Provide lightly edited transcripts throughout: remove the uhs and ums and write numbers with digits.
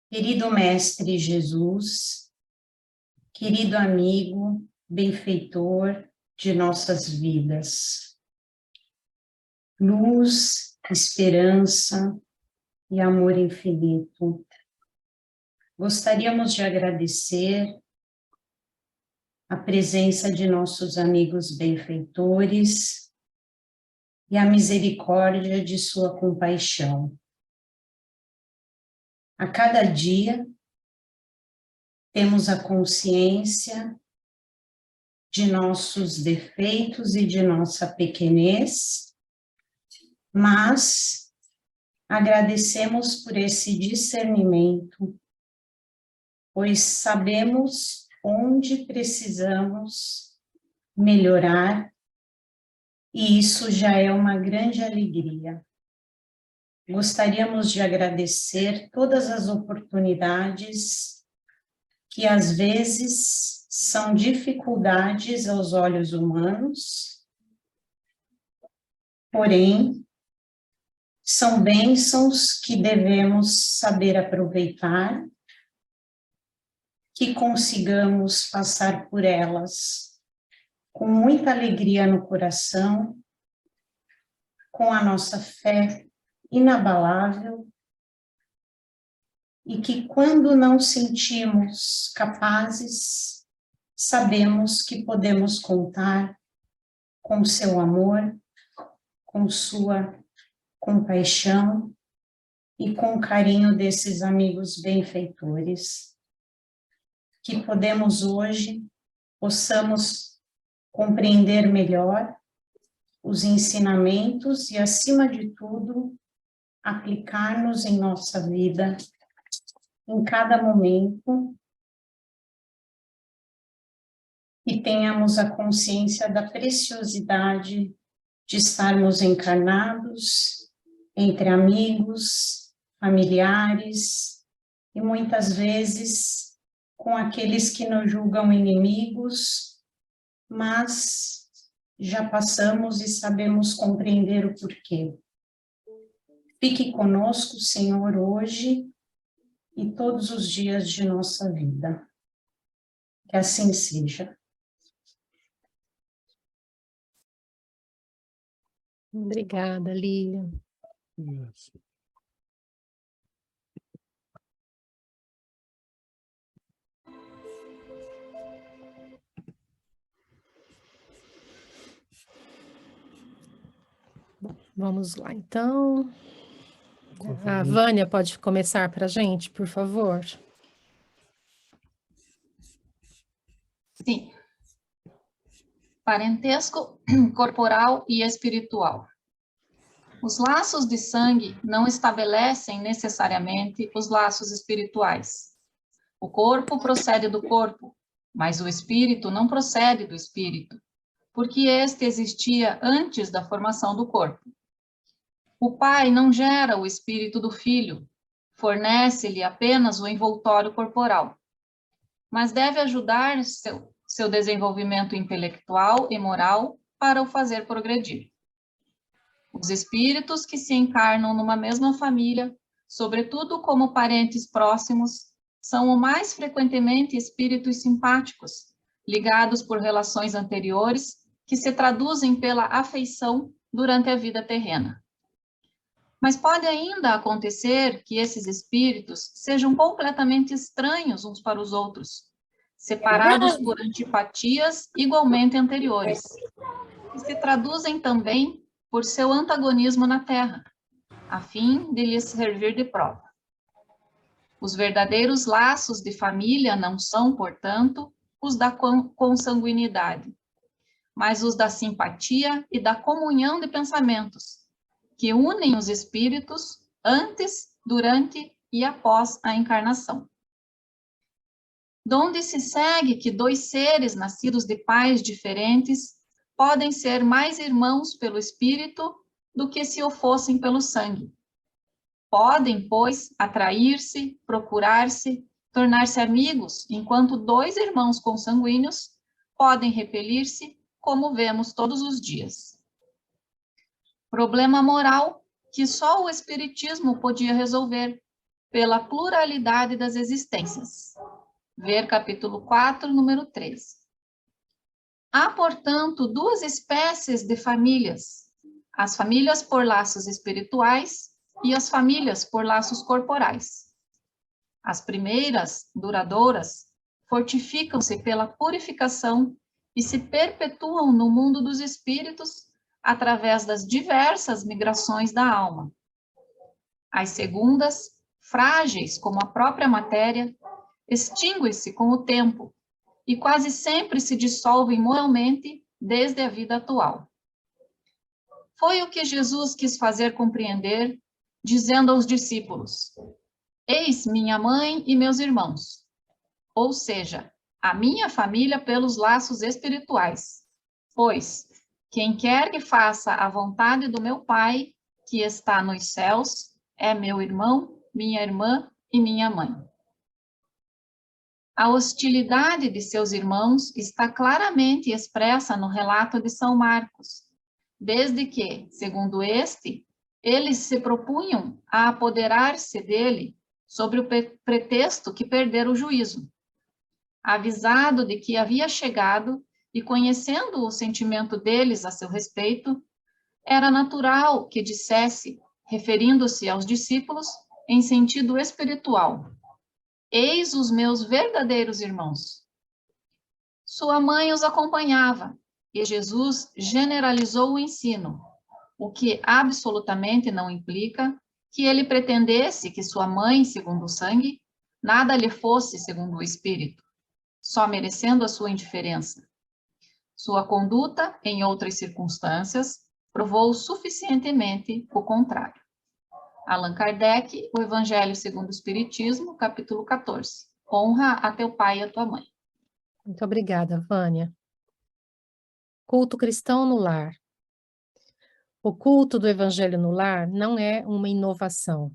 Querido Mestre Jesus, querido amigo, benfeitor de nossas vidas, luz, esperança e amor infinito, gostaríamos de agradecer a presença de nossos amigos benfeitores e a misericórdia de sua compaixão. A cada dia, temos a consciência de nossos defeitos e de nossa pequenez, mas agradecemos por esse discernimento, pois sabemos onde precisamos melhorar, e isso já é uma grande alegria. Gostaríamos de agradecer todas as oportunidades que às vezes são dificuldades aos olhos humanos, porém, são bênçãos que devemos saber aproveitar, que consigamos passar por elas com muita alegria no coração, com a nossa fé inabalável, e que quando não sentimos capazes, sabemos que podemos contar com seu amor, com sua compaixão e com o carinho desses amigos benfeitores, que possamos compreender melhor os ensinamentos e, acima de tudo, aplicar-nos em nossa vida, em cada momento, e tenhamos a consciência da preciosidade de estarmos encarnados entre amigos, familiares, e muitas vezes com aqueles que nos julgam inimigos, mas já passamos e sabemos compreender o porquê. Fique conosco, Senhor, hoje e todos os dias de nossa vida. Que assim seja. Obrigada, Lilian. Yes. Vamos lá, então. A Vânia pode começar para a gente, por favor? Sim. Parentesco corporal e espiritual. Os laços de sangue não estabelecem necessariamente os laços espirituais. O corpo procede do corpo, mas o espírito não procede do espírito, porque este existia antes da formação do corpo. O pai não gera o espírito do filho, fornece-lhe apenas o envoltório corporal, mas deve ajudar seu desenvolvimento intelectual e moral para o fazer progredir. Os espíritos que se encarnam numa mesma família, sobretudo como parentes próximos, são o mais frequentemente espíritos simpáticos, ligados por relações anteriores, que se traduzem pela afeição durante a vida terrena. Mas pode ainda acontecer que esses espíritos sejam completamente estranhos uns para os outros, separados por antipatias igualmente anteriores, que se traduzem também por seu antagonismo na Terra, a fim de lhes servir de prova. Os verdadeiros laços de família não são, portanto, os da consanguinidade, mas os da simpatia e da comunhão de pensamentos, que unem os espíritos antes, durante e após a encarnação. Donde se segue que dois seres nascidos de pais diferentes podem ser mais irmãos pelo espírito do que se o fossem pelo sangue. Podem, pois, atrair-se, procurar-se, tornar-se amigos, enquanto dois irmãos consanguíneos podem repelir-se, como vemos todos os dias. Problema moral que só o espiritismo podia resolver, pela pluralidade das existências. Ver capítulo 4, número 3. Há, portanto, duas espécies de famílias: as famílias por laços espirituais e as famílias por laços corporais. As primeiras, duradouras, fortificam-se pela purificação e se perpetuam no mundo dos espíritos através das diversas migrações da alma. As segundas, frágeis como a própria matéria, extinguem-se com o tempo e quase sempre se dissolvem moralmente desde a vida atual. Foi o que Jesus quis fazer compreender, dizendo aos discípulos: eis minha mãe e meus irmãos, ou seja, a minha família pelos laços espirituais, pois quem quer que faça a vontade do meu Pai, que está nos céus, é meu irmão, minha irmã e minha mãe. A hostilidade de seus irmãos está claramente expressa no relato de São Marcos, desde que, segundo este, eles se propunham a apoderar-se dele sob o pretexto que perderam o juízo. Avisado de que havia chegado e conhecendo o sentimento deles a seu respeito, era natural que dissesse, referindo-se aos discípulos em sentido espiritual: eis os meus verdadeiros irmãos. Sua mãe os acompanhava e Jesus generalizou o ensino, o que absolutamente não implica que ele pretendesse que sua mãe, segundo o sangue, nada lhe fosse segundo o espírito, só merecendo a sua indiferença. Sua conduta, em outras circunstâncias, provou suficientemente o contrário. Allan Kardec, O Evangelho segundo o Espiritismo, capítulo 14. Honra a teu pai e a tua mãe. Muito obrigada, Vânia. Culto cristão no lar. O culto do Evangelho no lar não é uma inovação,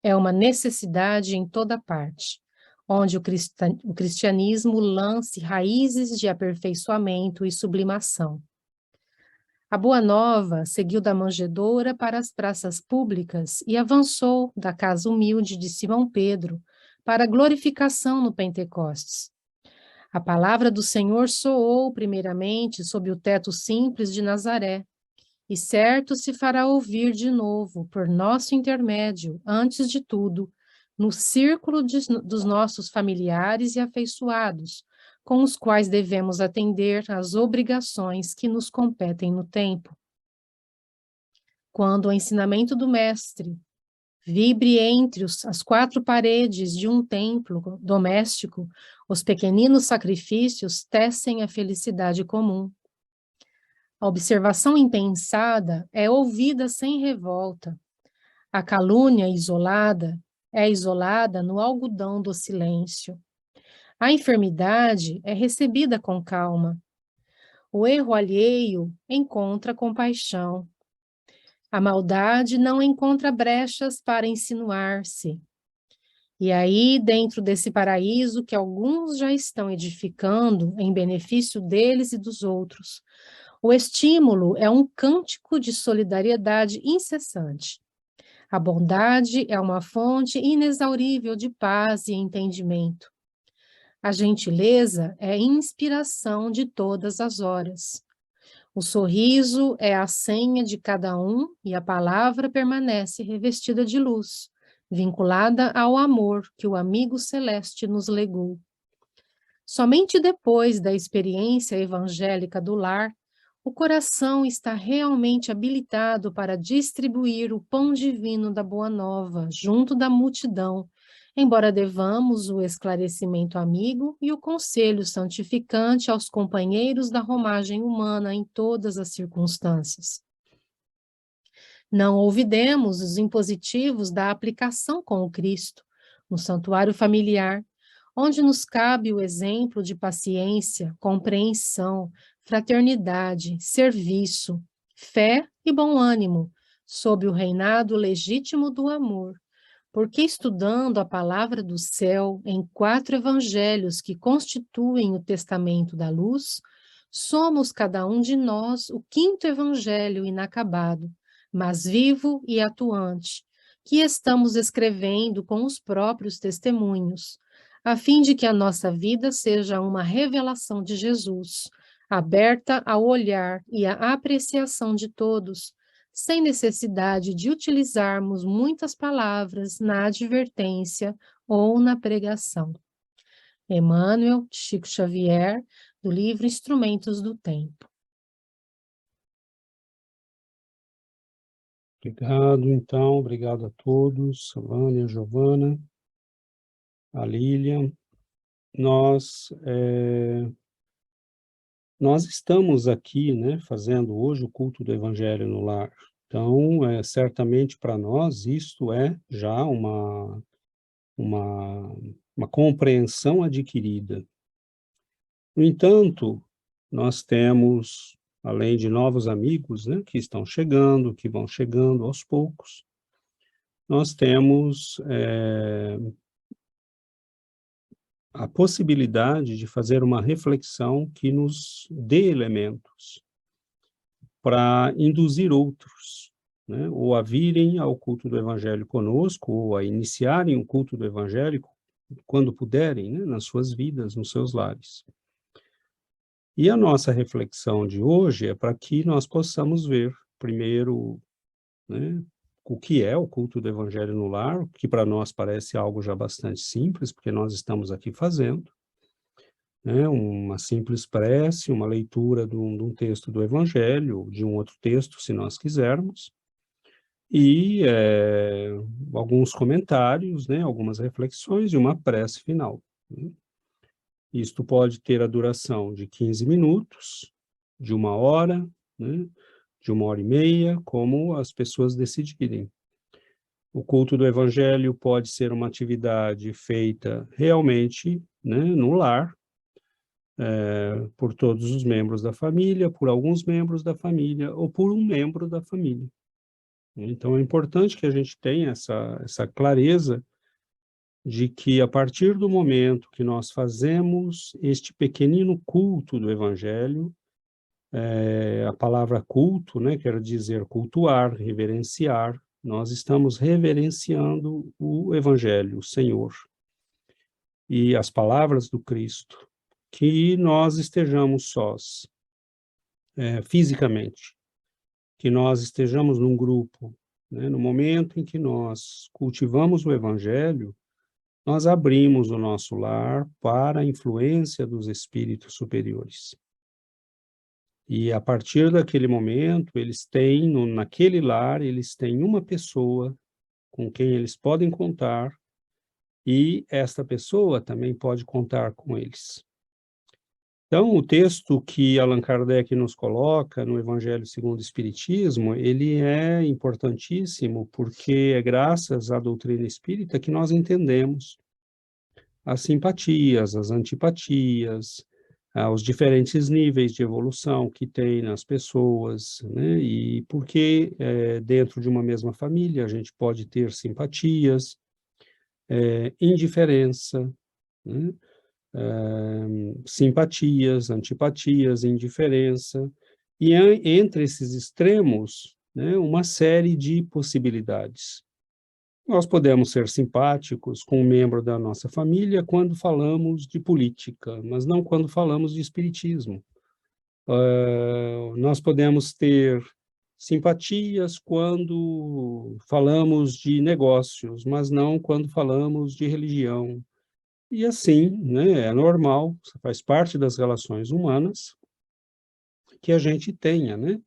é uma necessidade em toda parte, onde o cristianismo lance raízes de aperfeiçoamento e sublimação. A Boa Nova seguiu da manjedoura para as praças públicas e avançou da casa humilde de Simão Pedro para a glorificação no Pentecostes. A palavra do Senhor soou primeiramente sob o teto simples de Nazaré, e certo se fará ouvir de novo, por nosso intermédio, antes de tudo, no círculo dos nossos familiares e afeiçoados, com os quais devemos atender às obrigações que nos competem no tempo. Quando o ensinamento do Mestre vibre entre as quatro paredes de um templo doméstico, os pequeninos sacrifícios tecem a felicidade comum. A observação impensada é ouvida sem revolta. A calúnia isolada é isolada no algodão do silêncio. A enfermidade é recebida com calma. O erro alheio encontra compaixão. A maldade não encontra brechas para insinuar-se. E aí, dentro desse paraíso que alguns já estão edificando em benefício deles e dos outros, o estímulo é um cântico de solidariedade incessante. A bondade é uma fonte inexaurível de paz e entendimento. A gentileza é inspiração de todas as horas. O sorriso é a senha de cada um e a palavra permanece revestida de luz, vinculada ao amor que o amigo celeste nos legou. Somente depois da experiência evangélica do lar, o coração está realmente habilitado para distribuir o pão divino da Boa Nova junto da multidão, embora devamos o esclarecimento amigo e o conselho santificante aos companheiros da romagem humana em todas as circunstâncias. Não olvidemos os impositivos da aplicação com o Cristo, no santuário familiar, onde nos cabe o exemplo de paciência, compreensão, fraternidade, serviço, fé e bom ânimo, sob o reinado legítimo do amor, porque estudando a palavra do céu em 4 evangelhos que constituem o testamento da luz, somos cada um de nós o 5º evangelho inacabado, mas vivo e atuante, que estamos escrevendo com os próprios testemunhos, a fim de que a nossa vida seja uma revelação de Jesus, aberta ao olhar e à apreciação de todos, sem necessidade de utilizarmos muitas palavras na advertência ou na pregação. Emmanuel, Chico Xavier, do livro Instrumentos do Tempo. Obrigado, então, obrigado a todos, a Vânia, a Giovana, a Lilian. Nós estamos aqui, né, fazendo hoje o culto do Evangelho no Lar. Então, certamente para nós, isto é já uma compreensão adquirida. No entanto, nós temos, além de novos amigos, né, que estão chegando, que vão chegando aos poucos, nós temos a possibilidade de fazer uma reflexão que nos dê elementos para induzir outros, né, ou a virem ao culto do Evangelho conosco, ou a iniciarem o culto do Evangelho quando puderem, né, nas suas vidas, nos seus lares. E a nossa reflexão de hoje é para que nós possamos ver, primeiro, né, o que é o culto do Evangelho no Lar, que para nós parece algo já bastante simples, porque nós estamos aqui fazendo, né, uma simples prece, uma leitura de um texto do Evangelho, de um outro texto, se nós quisermos, e alguns comentários, né, algumas reflexões e uma prece final, né? Isto pode ter a duração de 15 minutos, de 1 hora, né, de 1 hora e meia, como as pessoas decidirem. O culto do Evangelho pode ser uma atividade feita realmente, né, no lar, por todos os membros da família, por alguns membros da família, ou por um membro da família. Então, é importante que a gente tenha essa clareza de que, a partir do momento que nós fazemos este pequenino culto do Evangelho, a palavra culto, né, quer dizer cultuar, reverenciar, nós estamos reverenciando o Evangelho, o Senhor, e as palavras do Cristo, que nós estejamos sós, fisicamente, que nós estejamos num grupo, né, no momento em que nós cultivamos o Evangelho, nós abrimos o nosso lar para a influência dos espíritos superiores. E a partir daquele momento, eles têm, naquele lar, eles têm uma pessoa com quem eles podem contar, e esta pessoa também pode contar com eles. Então, o texto que Allan Kardec nos coloca no Evangelho segundo o Espiritismo, ele é importantíssimo, porque é graças à doutrina espírita que nós entendemos as simpatias, as antipatias, os diferentes níveis de evolução que tem nas pessoas, né? E porque dentro de uma mesma família a gente pode ter simpatias, indiferença, né? Simpatias, antipatias, indiferença, e entre esses extremos, né, uma série de possibilidades. Nós podemos ser simpáticos com um membro da nossa família quando falamos de política, mas não quando falamos de espiritismo. Nós podemos ter simpatias quando falamos de negócios, mas não quando falamos de religião. E assim, né, é normal, faz parte das relações humanas que a gente tenha, né,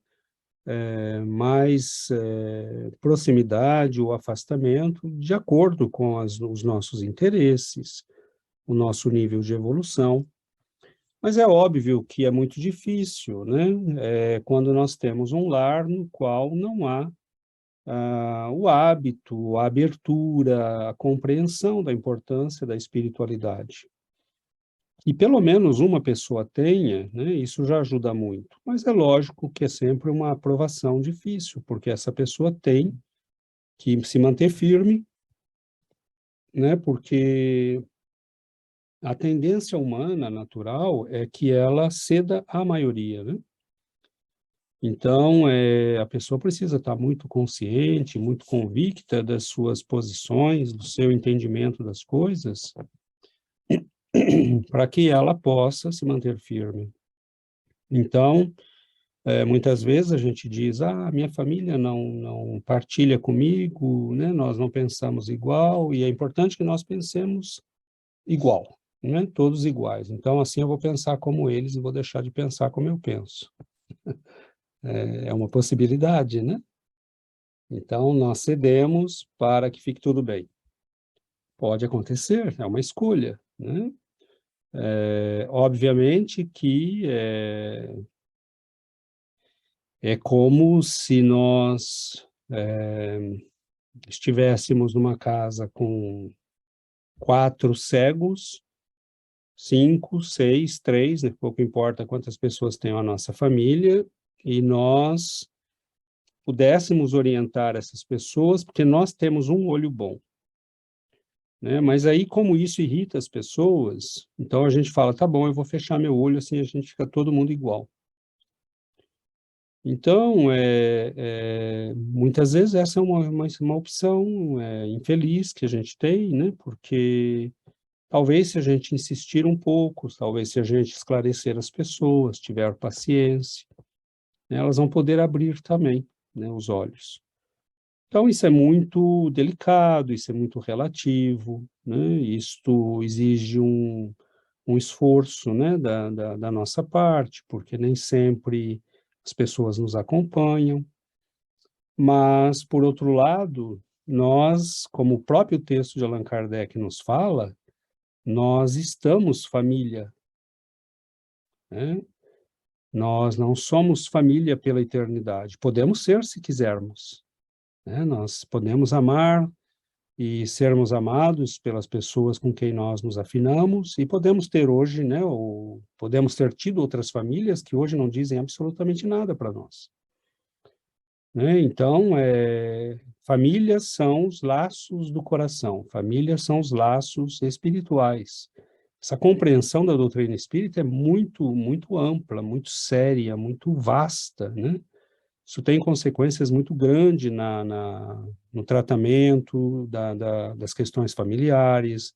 mais proximidade ou afastamento de acordo com os nossos interesses, o nosso nível de evolução. Mas é óbvio que é muito difícil, né, quando nós temos um lar no qual não há o hábito, a abertura, a compreensão da importância da espiritualidade. E pelo menos uma pessoa tenha, né, isso já ajuda muito. Mas é lógico que é sempre uma aprovação difícil, porque essa pessoa tem que se manter firme, né, porque a tendência humana natural é que ela ceda à maioria, né? Então, a pessoa precisa estar muito consciente, muito convicta das suas posições, do seu entendimento das coisas, para que ela possa se manter firme. Então, muitas vezes a gente diz, minha família não partilha comigo, né? Nós não pensamos igual, e é importante que nós pensemos igual, né? Todos iguais. Então, assim eu vou pensar como eles e vou deixar de pensar como eu penso. É uma possibilidade, né? Então, nós cedemos para que fique tudo bem. Pode acontecer, é uma escolha, né? Obviamente que é como se nós estivéssemos numa casa com 4 cegos, 5, 6, 3, né? Pouco importa quantas pessoas tem a nossa família, e nós pudéssemos orientar essas pessoas, porque nós temos um olho bom, né? Mas aí, como isso irrita as pessoas, então a gente fala, tá bom, eu vou fechar meu olho, assim a gente fica todo mundo igual. Então, muitas vezes essa é uma opção infeliz que a gente tem, né? Porque talvez se a gente insistir um pouco, talvez se a gente esclarecer as pessoas, tiver paciência, né, elas vão poder abrir também, né, os olhos. Então, isso é muito delicado, isso é muito relativo, né? Isto exige um esforço, né, da nossa parte, porque nem sempre as pessoas nos acompanham, mas, por outro lado, nós, como o próprio texto de Allan Kardec nos fala, nós estamos família, né? Nós não somos família pela eternidade, podemos ser se quisermos, né? Nós podemos amar e sermos amados pelas pessoas com quem nós nos afinamos, e podemos ter hoje, né, ou podemos ter tido outras famílias que hoje não dizem absolutamente nada para nós, né? Então, famílias são os laços do coração, famílias são os laços espirituais. Essa compreensão da doutrina espírita é muito, muito ampla, muito séria, muito vasta, né? Isso tem consequências muito grandes no tratamento das questões familiares,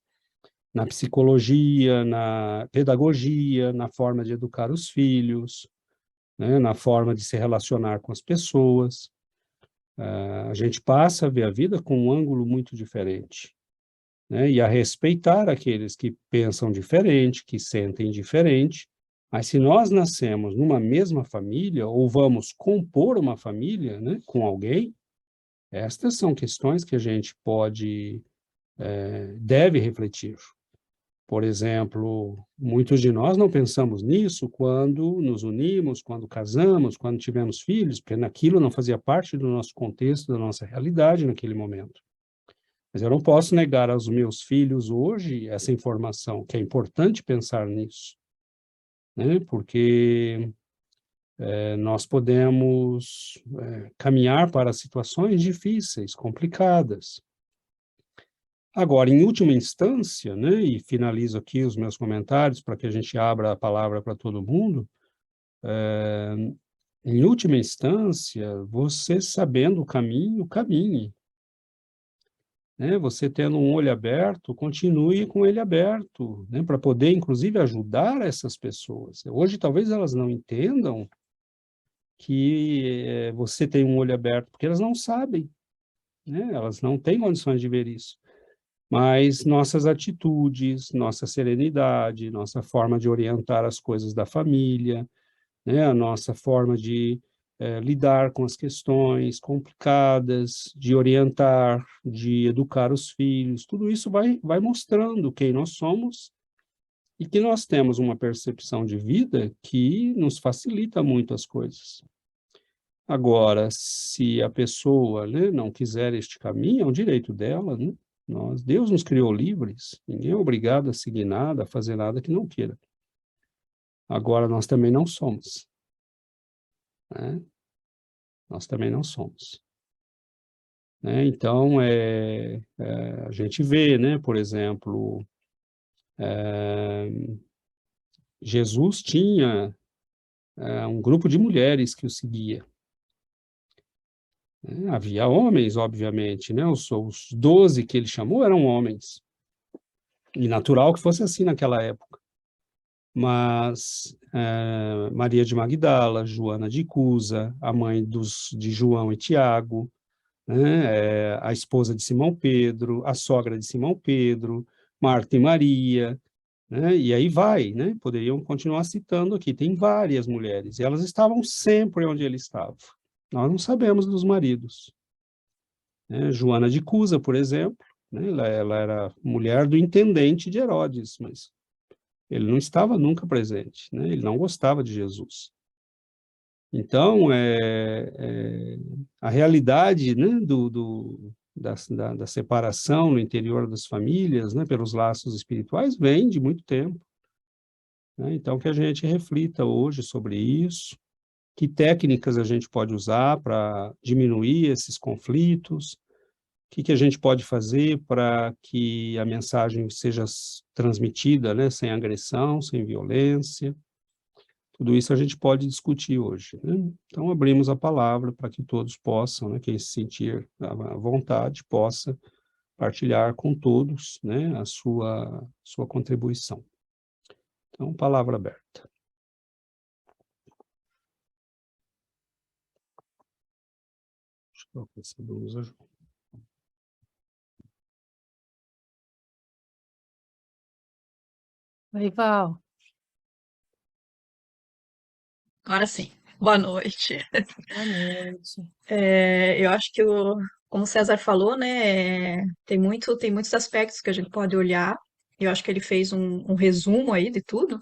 na psicologia, na pedagogia, na forma de educar os filhos, né, na forma de se relacionar com as pessoas. A gente passa a ver a vida com um ângulo muito diferente, né, e a respeitar aqueles que pensam diferente, que sentem diferente. Mas se nós nascemos numa mesma família, ou vamos compor uma família, né, com alguém, estas são questões que a gente deve refletir. Por exemplo, muitos de nós não pensamos nisso quando nos unimos, quando casamos, quando tivemos filhos, porque naquilo não fazia parte do nosso contexto, da nossa realidade naquele momento. Mas eu não posso negar aos meus filhos hoje essa informação, que é importante pensar nisso, né? Porque nós podemos caminhar para situações difíceis, complicadas. Agora, em última instância, né, e finalizo aqui os meus comentários para que a gente abra a palavra para todo mundo, em última instância, você sabendo o caminho, caminhe. Né? Você tendo um olho aberto, continue com ele aberto, né, para poder, inclusive, ajudar essas pessoas. Hoje, talvez elas não entendam que você tem um olho aberto, porque elas não sabem, né? Elas não têm condições de ver isso. Mas nossas atitudes, nossa serenidade, nossa forma de orientar as coisas da família, né? A nossa forma de lidar com as questões complicadas, de orientar, de educar os filhos, tudo isso vai mostrando quem nós somos e que nós temos uma percepção de vida que nos facilita muito as coisas. Agora, se a pessoa, né, não quiser este caminho, é um direito dela, né? Deus nos criou livres, ninguém é obrigado a seguir nada, a fazer nada que não queira. Agora, nós também não somos, né? Nós também não somos. Né? Então, a gente vê, né, por exemplo, Jesus tinha um grupo de mulheres que o seguia. Havia homens, obviamente, né? Os 12 que ele chamou eram homens. E natural que fosse assim naquela época. Mas Maria de Magdala, Joana de Cusa, a mãe de João e Tiago, né? A esposa de Simão Pedro, a sogra de Simão Pedro, Marta e Maria, né? E aí vai, né? Poderiam continuar citando aqui, tem várias mulheres, e elas estavam sempre onde ele estava. Nós não sabemos dos maridos. Joana de Cusa, por exemplo, né? Ela era mulher do intendente de Herodes, mas ele não estava nunca presente, né? Ele não gostava de Jesus. Então, a realidade, né, da separação no interior das famílias, né, pelos laços espirituais, vem de muito tempo. Né? Então, que a gente reflita hoje sobre isso, que técnicas a gente pode usar para diminuir esses conflitos, o que a gente pode fazer para que a mensagem seja transmitida, né, sem agressão, sem violência. Tudo isso a gente pode discutir hoje, né? Então, abrimos a palavra para que todos possam, né, quem se sentir à vontade, possa partilhar com todos, né, a sua contribuição. Então, palavra aberta. Deixa eu colocar essa blusa, João. Oi, Val. Agora sim. Boa noite. Boa noite. Eu acho que, como o César falou, né, tem muitos aspectos que a gente pode olhar. Eu acho que ele fez um resumo aí de tudo.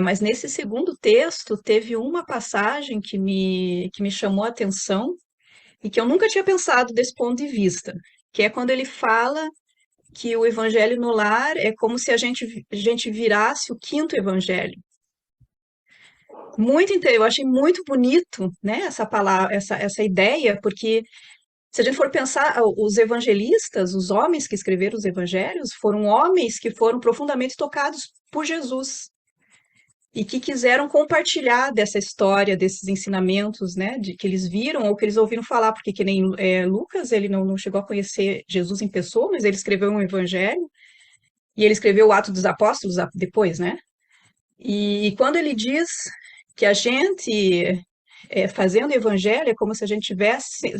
Mas nesse segundo texto, teve uma passagem que me chamou a atenção e que eu nunca tinha pensado desse ponto de vista, que é quando ele fala que o evangelho no lar é como se a gente virasse o quinto evangelho. Eu achei muito bonito, né, essa palavra, essa ideia, porque se a gente for pensar, os evangelistas, os homens que escreveram os evangelhos, foram homens que foram profundamente tocados por Jesus e que quiseram compartilhar dessa história, desses ensinamentos, né, de que eles viram ou que eles ouviram falar, porque que nem Lucas, ele não chegou a conhecer Jesus em pessoa, mas ele escreveu um evangelho e ele escreveu o Atos dos Apóstolos depois, né? E quando ele diz que a gente fazendo evangelho é como se a gente estivesse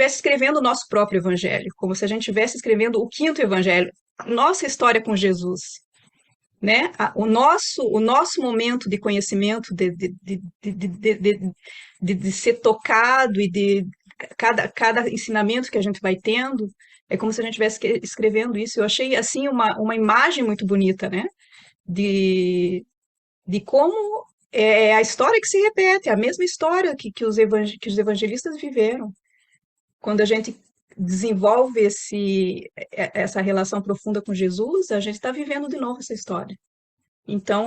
escrevendo o nosso próprio evangelho, como se a gente estivesse escrevendo o quinto evangelho, nossa história com Jesus, né? O nosso momento de conhecimento, de ser tocado e de cada ensinamento que a gente vai tendo, é como se a gente estivesse escrevendo isso. Eu achei, assim, uma imagem muito bonita, né? De como é a história que se repete, é a mesma história que os evangelistas viveram. Quando a gente desenvolve essa relação profunda com Jesus, a gente está vivendo de novo essa história. Então,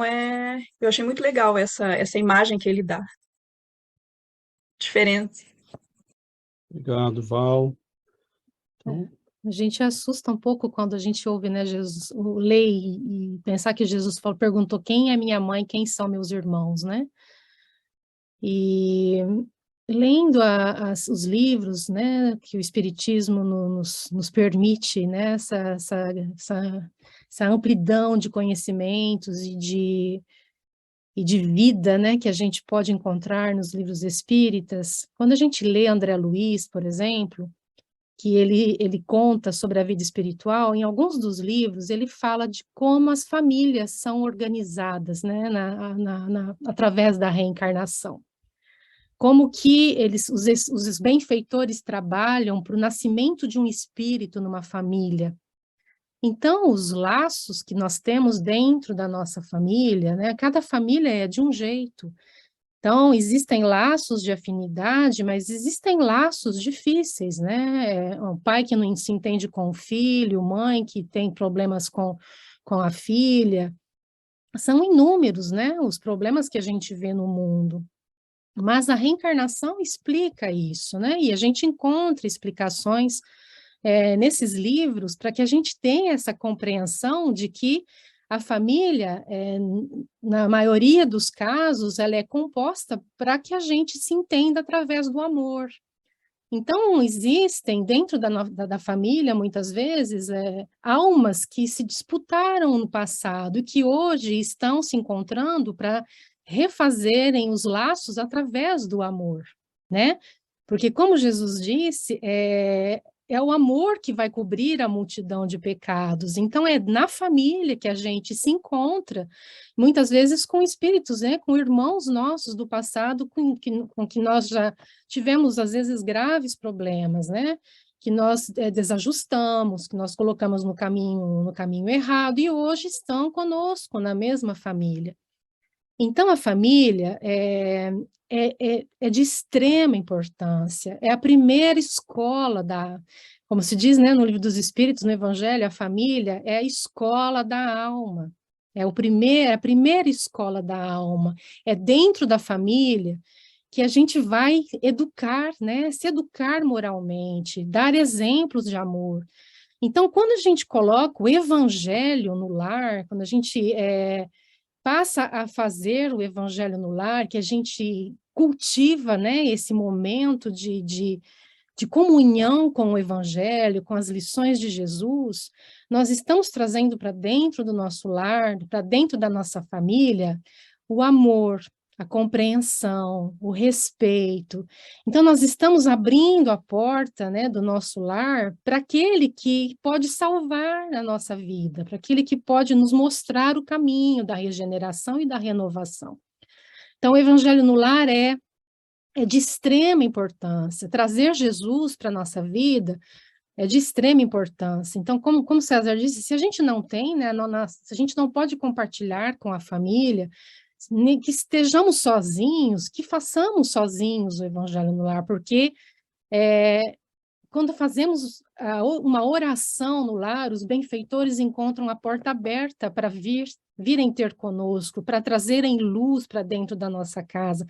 eu achei muito legal essa imagem que ele dá. Diferente. Obrigado, Val. Então, A gente assusta um pouco quando a gente ouve, né, Jesus, ler e pensar que Jesus perguntou quem é minha mãe, quem são meus irmãos, né? E lendo os livros, né, que o Espiritismo nos permite, né, essa amplidão de conhecimentos e de vida, né, que a gente pode encontrar nos livros espíritas. Quando a gente lê André Luiz, por exemplo, que ele conta sobre a vida espiritual, em alguns dos livros ele fala de como as famílias são organizadas, né, através da reencarnação. Como que os benfeitores trabalham para o nascimento de um espírito numa família. Então, os laços que nós temos dentro da nossa família, né, cada família é de um jeito. Então, existem laços de afinidade, mas existem laços difíceis, né? Um pai que não se entende com o filho, mãe que tem problemas com a filha. São inúmeros, né, os problemas que a gente vê no mundo. Mas a reencarnação explica isso, né? E a gente encontra explicações nesses livros para que a gente tenha essa compreensão de que a família, na maioria dos casos, ela é composta para que a gente se entenda através do amor. Então, existem dentro da família, muitas vezes, almas que se disputaram no passado e que hoje estão se encontrando para refazerem os laços através do amor, né? Porque, como Jesus disse, é o amor que vai cobrir a multidão de pecados. Então, é na família que a gente se encontra, muitas vezes com espíritos, né? Com irmãos nossos do passado, com que nós já tivemos, às vezes, graves problemas, né? Que nós desajustamos, que nós colocamos no caminho errado, e hoje estão conosco, na mesma família. Então, a família é de extrema importância, é a primeira escola como se diz, né, no Livro dos Espíritos, no Evangelho, a família é a escola da alma, é a primeira escola da alma, é dentro da família que a gente vai educar, né, se educar moralmente, dar exemplos de amor. Então, quando a gente coloca o Evangelho no lar, quando a gente passa a fazer o Evangelho no lar, que a gente cultiva, né, esse momento de comunhão com o Evangelho, com as lições de Jesus, nós estamos trazendo para dentro do nosso lar, para dentro da nossa família, o amor, a compreensão, o respeito. Então, nós estamos abrindo a porta, né, do nosso lar para aquele que pode salvar a nossa vida, para aquele que pode nos mostrar o caminho da regeneração e da renovação. Então, o Evangelho no lar é de extrema importância. Trazer Jesus para a nossa vida é de extrema importância. Então, como César disse, se a gente não tem, né, se a gente não pode compartilhar com a família, que estejamos sozinhos, que façamos sozinhos o Evangelho no lar, porque quando fazemos uma oração no lar, os benfeitores encontram a porta aberta para virem ter conosco, para trazerem luz para dentro da nossa casa.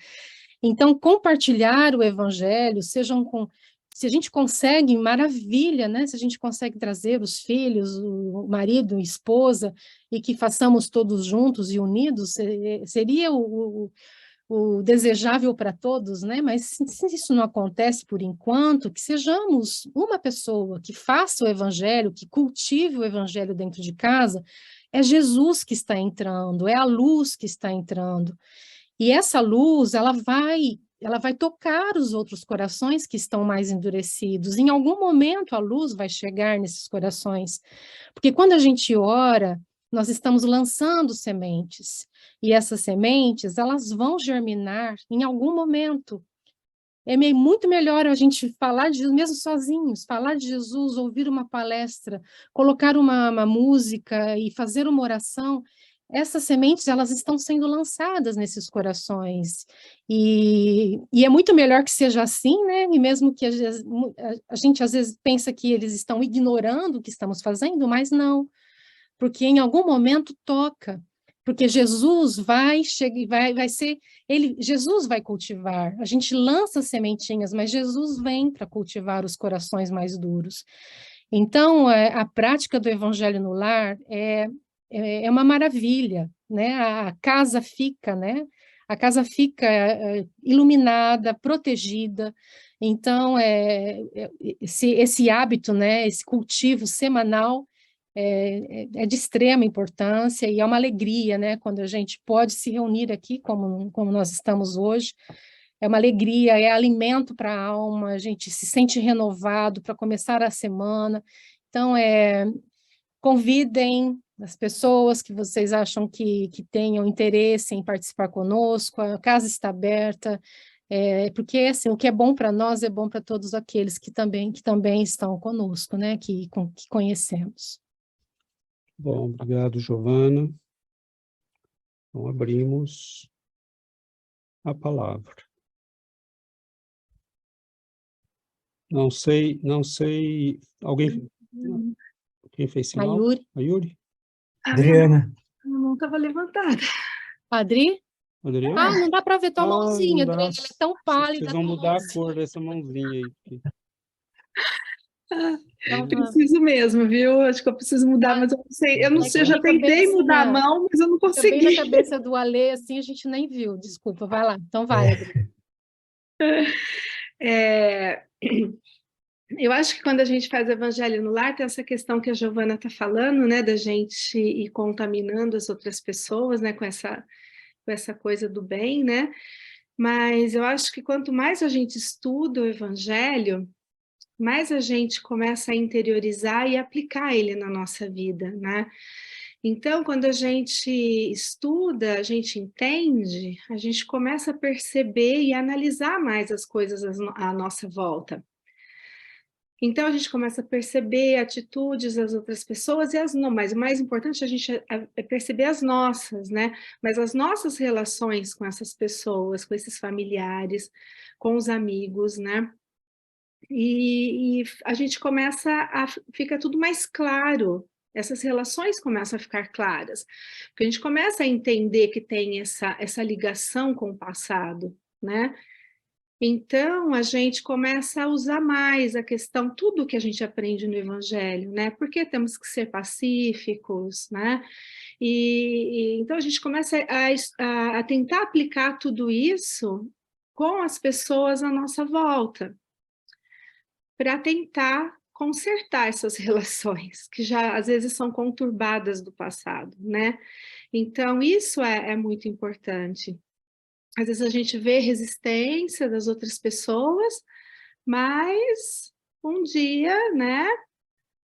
Então, compartilhar o Evangelho, se a gente consegue, maravilha, né? Se a gente consegue trazer os filhos, o marido, a esposa, e que façamos todos juntos e unidos, seria o desejável para todos, né? Mas se isso não acontece por enquanto, que sejamos uma pessoa que faça o Evangelho, que cultive o Evangelho dentro de casa, é Jesus que está entrando, é a luz que está entrando. E essa luz, ela vai tocar os outros corações que estão mais endurecidos. Em algum momento a luz vai chegar nesses corações. Porque quando a gente ora, nós estamos lançando sementes. E essas sementes, elas vão germinar em algum momento. É muito melhor a gente falar de Jesus, mesmo sozinhos, falar de Jesus, ouvir uma palestra, colocar uma música e fazer uma oração. Essas sementes, elas estão sendo lançadas nesses corações, e é muito melhor que seja assim, né, e mesmo que a gente às vezes pensa que eles estão ignorando o que estamos fazendo, mas não, porque em algum momento toca, porque Jesus Jesus vai cultivar, a gente lança sementinhas, mas Jesus vem para cultivar os corações mais duros. Então, a prática do Evangelho no lar é uma maravilha, né? A casa fica, né? A casa fica iluminada, protegida. Então, esse hábito, né? Esse cultivo semanal é de extrema importância e é uma alegria, né? Quando a gente pode se reunir aqui, como nós estamos hoje. É uma alegria, é alimento para a alma, a gente se sente renovado para começar a semana. Então, convidem as pessoas que vocês acham que tenham interesse em participar conosco, a casa está aberta, porque assim, o que é bom para nós é bom para todos aqueles que também estão conosco, né, que conhecemos. Bom, obrigado, Giovana. Então, abrimos a palavra. Não sei, alguém... Quem fez sinal? A Yuri. A Yuri? Adriana. A mão estava levantada. Adri? Adriana? Não dá para ver tua mãozinha, não dá. Adriana, ela é tão pálida. Vocês vão mudar a cor dessa mãozinha aí. Preciso mesmo, viu? Acho que eu preciso mudar, mas eu não sei, eu já tentei mudar a mão, mas eu não Fica bem na consegui. cabeça do Alê, assim, a gente nem viu. Desculpa, vai lá. Então vai, Adri. É, eu acho que quando a gente faz Evangelho no Lar, tem essa questão que a Giovana está falando, né, da gente ir contaminando as outras pessoas, né, com essa coisa do bem, né? Mas eu acho que quanto mais a gente estuda o Evangelho, mais a gente começa a interiorizar e aplicar ele na nossa vida, né? Então, quando a gente estuda, a gente entende, a gente começa a perceber e analisar mais as coisas à nossa volta. Então, a gente começa a perceber atitudes das outras pessoas e mas o mais importante a gente é perceber as nossas, né? Mas as nossas relações com essas pessoas, com esses familiares, com os amigos, né? E a gente fica tudo mais claro, essas relações começam a ficar claras, porque a gente começa a entender que tem essa ligação com o passado, né? Então, a gente começa a usar mais a questão, tudo que a gente aprende no Evangelho, né? Porque temos que ser pacíficos, né? Então, a gente começa a tentar aplicar tudo isso com as pessoas à nossa volta, para tentar consertar essas relações, que já às vezes são conturbadas do passado, né? Então, isso é muito importante. Às vezes a gente vê resistência das outras pessoas, mas um dia, né?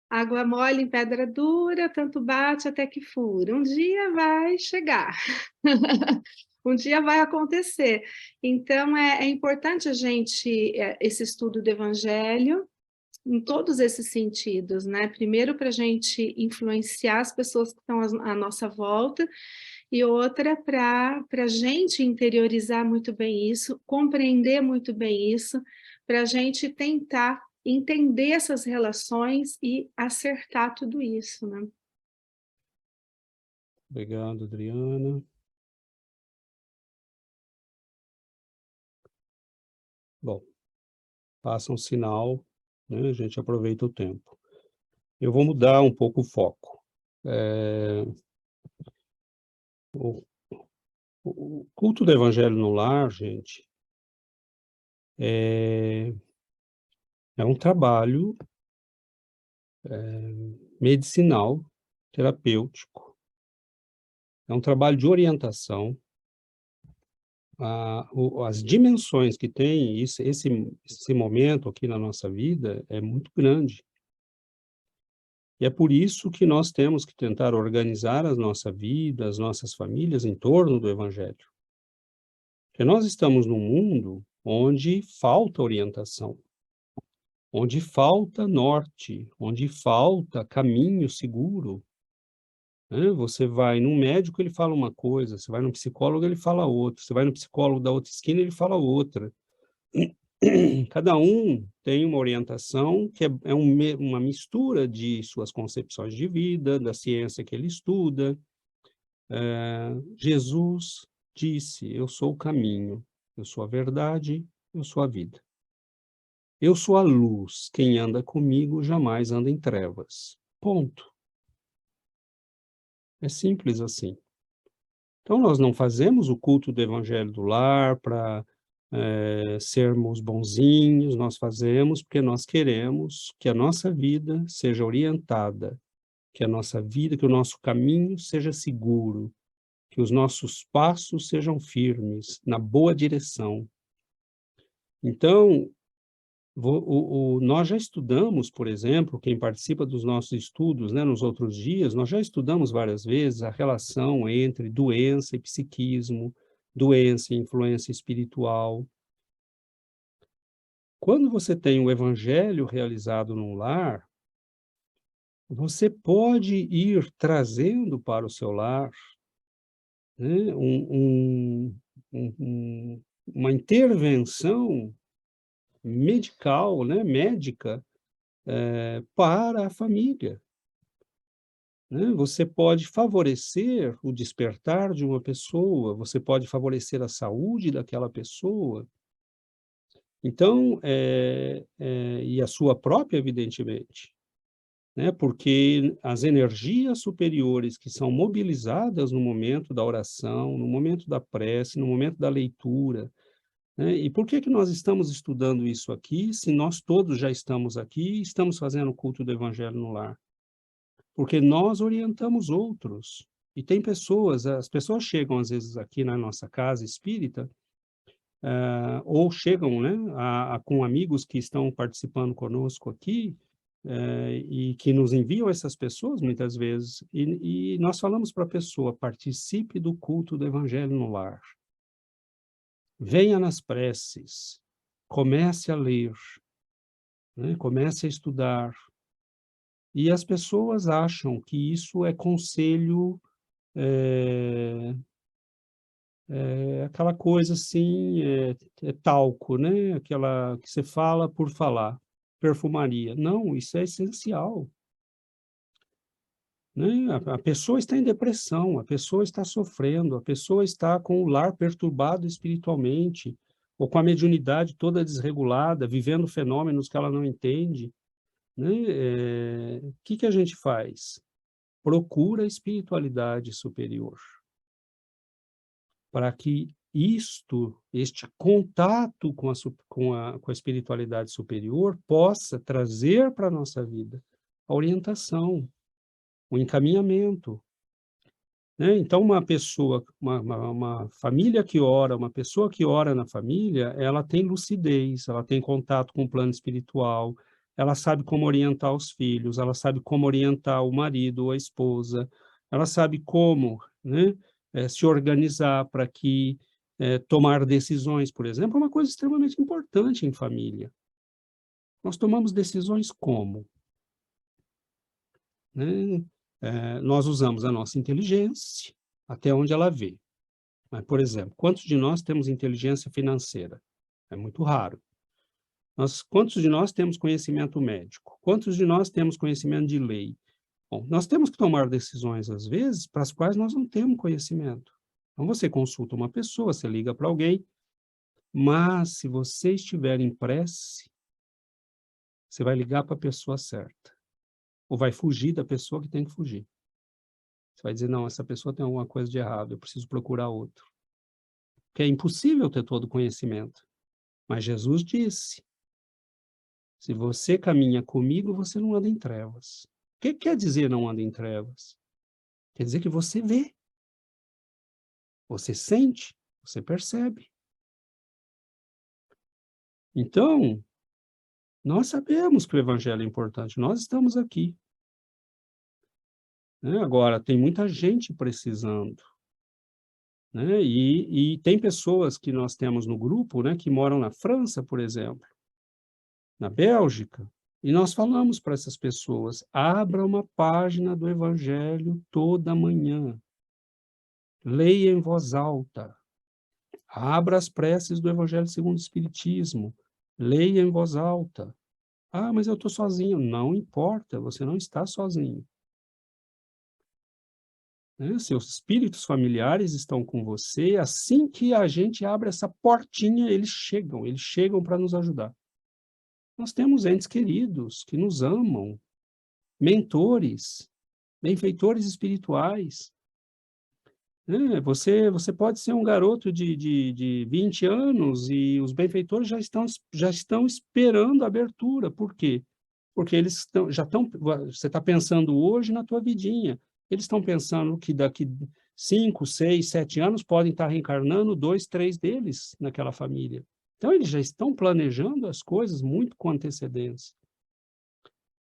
Água mole em pedra dura, tanto bate até que fura. Um dia vai chegar. Um dia vai acontecer. Então, é importante a gente, esse estudo do Evangelho, em todos esses sentidos, né? Primeiro, para a gente influenciar as pessoas que estão à nossa volta, e outra para a gente interiorizar muito bem isso, compreender muito bem isso, para a gente tentar entender essas relações e acertar tudo isso, né? Obrigado, Adriana. Bom, passa um sinal, né? A gente aproveita o tempo. Eu vou mudar um pouco o foco. O culto do Evangelho no Lar, gente, é um trabalho medicinal, terapêutico, é um trabalho de orientação. As dimensões que tem esse momento aqui na nossa vida é muito grande. E é por isso que nós temos que tentar organizar a nossa vida, as nossas famílias em torno do Evangelho. Porque nós estamos num mundo onde falta orientação, onde falta norte, onde falta caminho seguro. Né? Você vai num médico, ele fala uma coisa, você vai num psicólogo, ele fala outra, você vai no psicólogo da outra esquina, ele fala outra. Cada um tem uma orientação que é uma mistura de suas concepções de vida, da ciência que ele estuda. Jesus disse, eu sou o caminho, eu sou a verdade, eu sou a vida. Eu sou a luz, quem anda comigo jamais anda em trevas. Ponto. É simples assim. Então, nós não fazemos o culto do Evangelho do Lar para sermos bonzinhos, nós fazemos porque nós queremos que a nossa vida seja orientada, que a nossa vida, que o nosso caminho seja seguro, que os nossos passos sejam firmes, na boa direção. Então, nós já estudamos, por exemplo, quem participa dos nossos estudos, né, nos outros dias, nós já estudamos várias vezes a relação entre doença e psiquismo, doença e influência espiritual. Quando você tem o evangelho realizado num lar, você pode ir trazendo para o seu lar, né, uma intervenção medical, né, médica, para a família. Né? Você pode favorecer o despertar de uma pessoa, você pode favorecer a saúde daquela pessoa. Então, e a sua própria, evidentemente, né? Porque as energias superiores que são mobilizadas no momento da oração, no momento da prece, no momento da leitura, né? E por que que nós estamos estudando isso aqui, se nós todos já estamos aqui e estamos fazendo o culto do Evangelho no lar? Porque nós orientamos outros. E tem pessoas, as pessoas chegam às vezes aqui na nossa casa espírita, ou chegam, né, com amigos que estão participando conosco aqui, e que nos enviam essas pessoas, muitas vezes, e nós falamos para a pessoa, participe do culto do Evangelho no lar. Venha nas preces, comece a ler, né, comece a estudar. E as pessoas acham que isso é conselho, aquela coisa assim, talco, né? Aquela que você fala por falar, perfumaria. Não, isso é essencial, né? A pessoa está em depressão, a pessoa está sofrendo, a pessoa está com o lar perturbado espiritualmente, ou com a mediunidade toda desregulada, vivendo fenômenos que ela não entende, né? O que que a gente faz? Procura a espiritualidade superior, para que este contato com a espiritualidade superior possa trazer para a nossa vida a orientação, o encaminhamento, né? Então, uma pessoa, uma família que ora, uma pessoa que ora na família, ela tem lucidez, ela tem contato com o plano espiritual, ela sabe como orientar os filhos, ela sabe como orientar o marido ou a esposa, ela sabe como, né, se organizar para que tomar decisões, por exemplo, é uma coisa extremamente importante em família. Nós tomamos decisões como, né? Nós usamos a nossa inteligência até onde ela vê. Mas, por exemplo, quantos de nós temos inteligência financeira? É muito raro. Quantos de nós temos conhecimento médico? Quantos de nós temos conhecimento de lei? Bom, nós temos que tomar decisões, às vezes, para as quais nós não temos conhecimento. Então, você consulta uma pessoa, você liga para alguém, mas se você estiver em prece, você vai ligar para a pessoa certa, ou vai fugir da pessoa que tem que fugir. Você vai dizer, não, essa pessoa tem alguma coisa de errado, eu preciso procurar outro. Porque é impossível ter todo o conhecimento. Mas Jesus disse, se você caminha comigo, você não anda em trevas. O que quer dizer não anda em trevas? Quer dizer que você vê, você sente, você percebe. Então, nós sabemos que o Evangelho é importante, nós estamos aqui, né? Agora, tem muita gente precisando, né? E tem pessoas que nós temos no grupo, né, que moram na França, por exemplo, na Bélgica, e nós falamos para essas pessoas, abra uma página do Evangelho toda manhã, leia em voz alta, abra as preces do Evangelho segundo o Espiritismo, leia em voz alta. Ah, mas eu estou sozinho. Não importa, você não está sozinho. Né? Seus espíritos familiares estão com você, assim que a gente abre essa portinha, eles chegam para nos ajudar. Nós temos entes queridos que nos amam, mentores, benfeitores espirituais. Você pode ser um garoto de 20 anos e os benfeitores já estão esperando a abertura. Por quê? Porque eles você está pensando hoje na tua vidinha. Eles estão pensando que daqui 5, 6, 7 anos podem estar reencarnando 2, 3 deles naquela família. Então, eles já estão planejando as coisas muito com antecedência.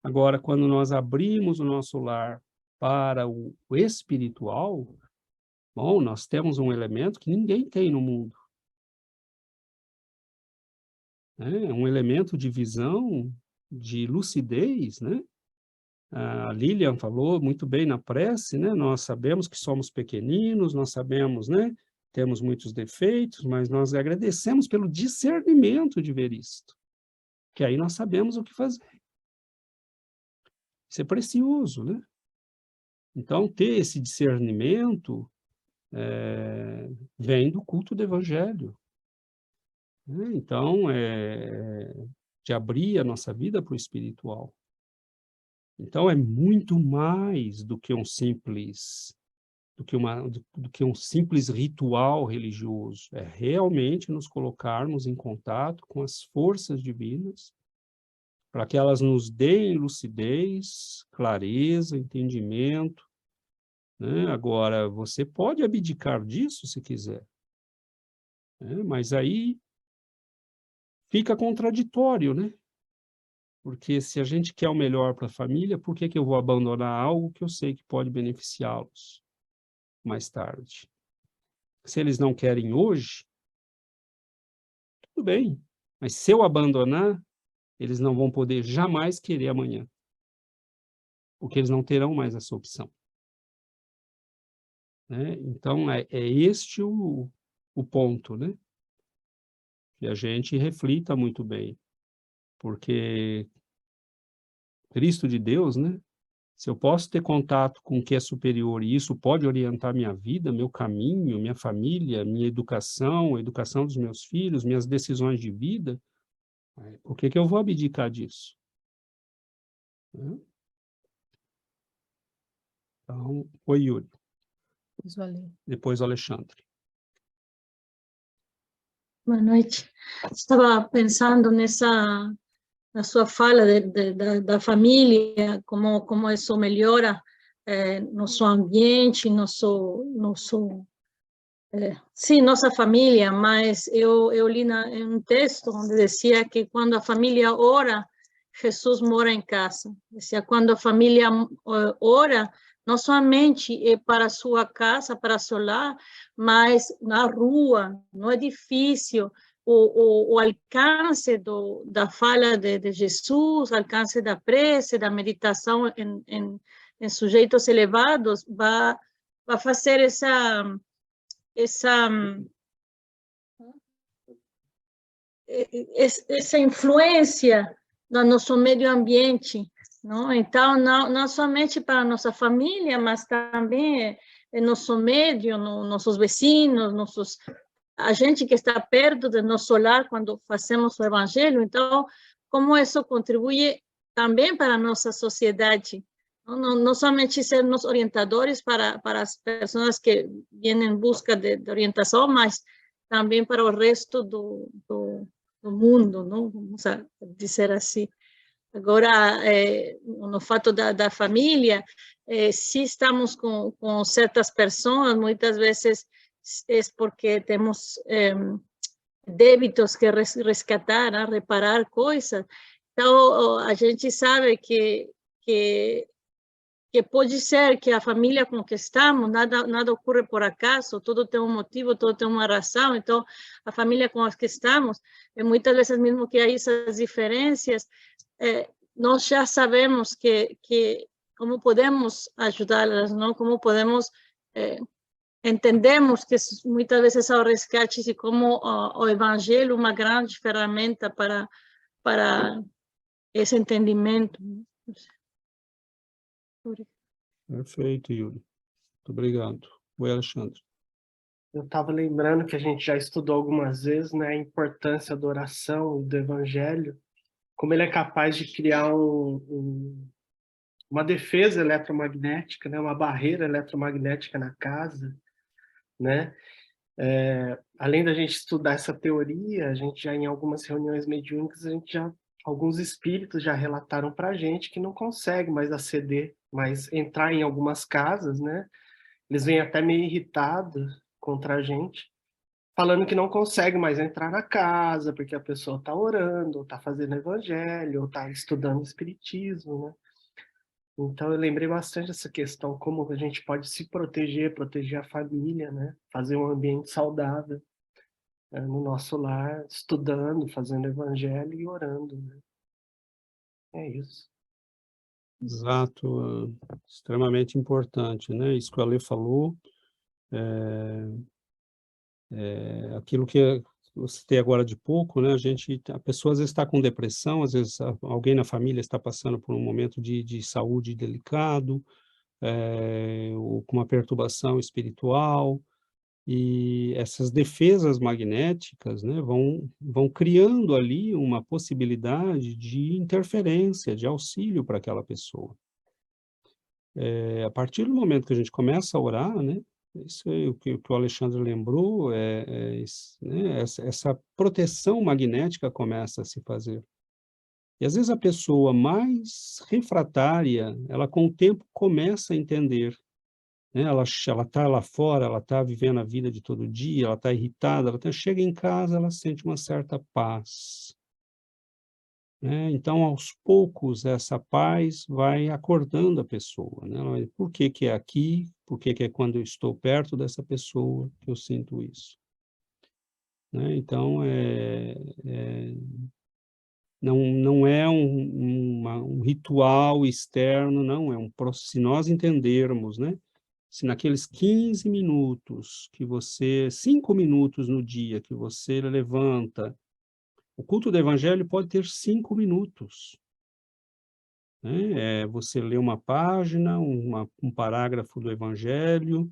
Agora, quando nós abrimos o nosso lar para o espiritual, bom, nós temos um elemento que ninguém tem no mundo. Né? Um elemento de visão, de lucidez, né? A Lilian falou muito bem na prece, né? Nós sabemos que somos pequeninos, nós sabemos, né? Temos muitos defeitos, mas nós agradecemos pelo discernimento de ver isto. Que aí nós sabemos o que fazer. Isso é precioso, né? Então, ter esse discernimento vem do culto do Evangelho. né? Então, de abrir a nossa vida para o espiritual. Então, é muito mais do que um simples ritual religioso. É realmente nos colocarmos em contato com as forças divinas, para que elas nos deem lucidez, clareza, entendimento, né? Agora, você pode abdicar disso se quiser, né? Mas aí fica contraditório, né? Porque se a gente quer o melhor para a família, por que que eu vou abandonar algo que eu sei que pode beneficiá-los mais tarde? Se eles não querem hoje, tudo bem. Mas se eu abandonar, eles não vão poder jamais querer amanhã. Porque eles não terão mais essa opção, né? Então, é este o ponto, né? Que a gente reflita muito bem. Porque Cristo de Deus, né? Se eu posso ter contato com o que é superior e isso pode orientar minha vida, meu caminho, minha família, minha educação, a educação dos meus filhos, minhas decisões de vida, por que que eu vou abdicar disso? Né? Então, oi, Yuri. Depois o Alexandre. Boa noite. Estava pensando na sua fala da família, como isso melhora nosso ambiente, sim, nossa família, mas eu li em um texto onde dizia que quando a família ora, Jesus mora em casa. Dizia, quando a família ora, não somente é para a sua casa, para seu lar, mas na rua, no edifício, o alcance da fala de Jesus, o alcance da prece, da meditação em sujeitos elevados, vai fazer essa influência no nosso meio ambiente, não? Então, não somente para a nossa família, mas também em nosso meio, nossos vecinos, a gente que está perto do nosso lar quando fazemos o evangelho. Então, como isso contribui também para a nossa sociedade, não somente sermos orientadores para as pessoas que vêm em busca de orientação, mas também para o resto do mundo, não? Vamos dizer assim. Agora, no fato da família, se estamos com certas pessoas, muitas vezes é porque temos débitos que resgatar, reparar coisas. Então, a gente sabe que pode ser que a família com que estamos, nada ocorre por acaso, tudo tem um motivo, tudo tem uma razão. Então, a família com a que estamos, muitas vezes mesmo que há essas diferenças, nós já sabemos que como podemos ajudá-las, não? Como podemos, entendemos que muitas vezes há o resgate e como o evangelho é uma grande ferramenta para esse entendimento. Perfeito, Yuri. Muito obrigado. Oi, Alexandre. Eu estava lembrando que a gente já estudou algumas vezes, né, a importância da oração, do evangelho, como ele é capaz de criar uma defesa eletromagnética, né, uma barreira eletromagnética na casa, né? Além da gente estudar essa teoria, a gente já em algumas reuniões mediúnicas, alguns espíritos já relataram para a gente que não consegue mais aceder, mais entrar em algumas casas, né? Eles vêm até meio irritados contra a gente, falando que não consegue mais entrar na casa, porque a pessoa está orando, ou está fazendo evangelho, ou está estudando espiritismo, né? Então, eu lembrei bastante dessa questão, como a gente pode se proteger a família, né? Fazer um ambiente saudável no nosso lar, estudando, fazendo evangelho e orando, né? É isso. Exato, extremamente importante, né? Isso que o Ale falou, aquilo que eu citei agora de pouco, né? A pessoa às vezes está com depressão, às vezes alguém na família está passando por um momento de saúde delicado, ou com uma perturbação espiritual, E essas defesas magnéticas, né, vão criando ali uma possibilidade de interferência, de auxílio para aquela pessoa. A partir do momento que a gente começa a orar, né, isso é o que o Alexandre lembrou, né, essa proteção magnética começa a se fazer. E às vezes a pessoa mais refratária, ela com o tempo começa a entender, né? Ela está lá fora, ela está vivendo a vida de todo dia, ela está irritada, chega em casa, ela sente uma certa paz, né? Então, aos poucos, essa paz vai acordando a pessoa, né? Por que que é aqui? Por que que é quando eu estou perto dessa pessoa que eu sinto isso? Né? Então, não é um ritual externo, não, se nós entendermos, né? Se naqueles 15 minutos 5 minutos no dia que você levanta, o culto do evangelho pode ter 5 minutos, né? Você lê uma página, um parágrafo do evangelho,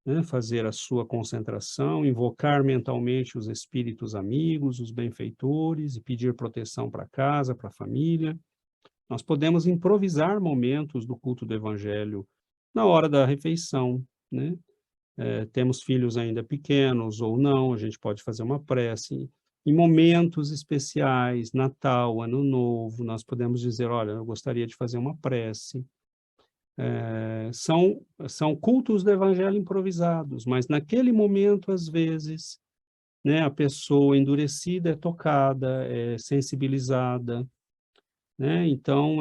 né? Fazer a sua concentração, invocar mentalmente os espíritos amigos, os benfeitores, e pedir proteção para casa, para a família. Nós podemos improvisar momentos do culto do evangelho na hora da refeição, né? Temos filhos ainda pequenos ou não, a gente pode fazer uma prece. Em momentos especiais, Natal, Ano Novo, nós podemos dizer, olha, eu gostaria de fazer uma prece. São cultos do evangelho improvisados, mas naquele momento, às vezes, né, a pessoa endurecida é tocada, é sensibilizada, né? Então,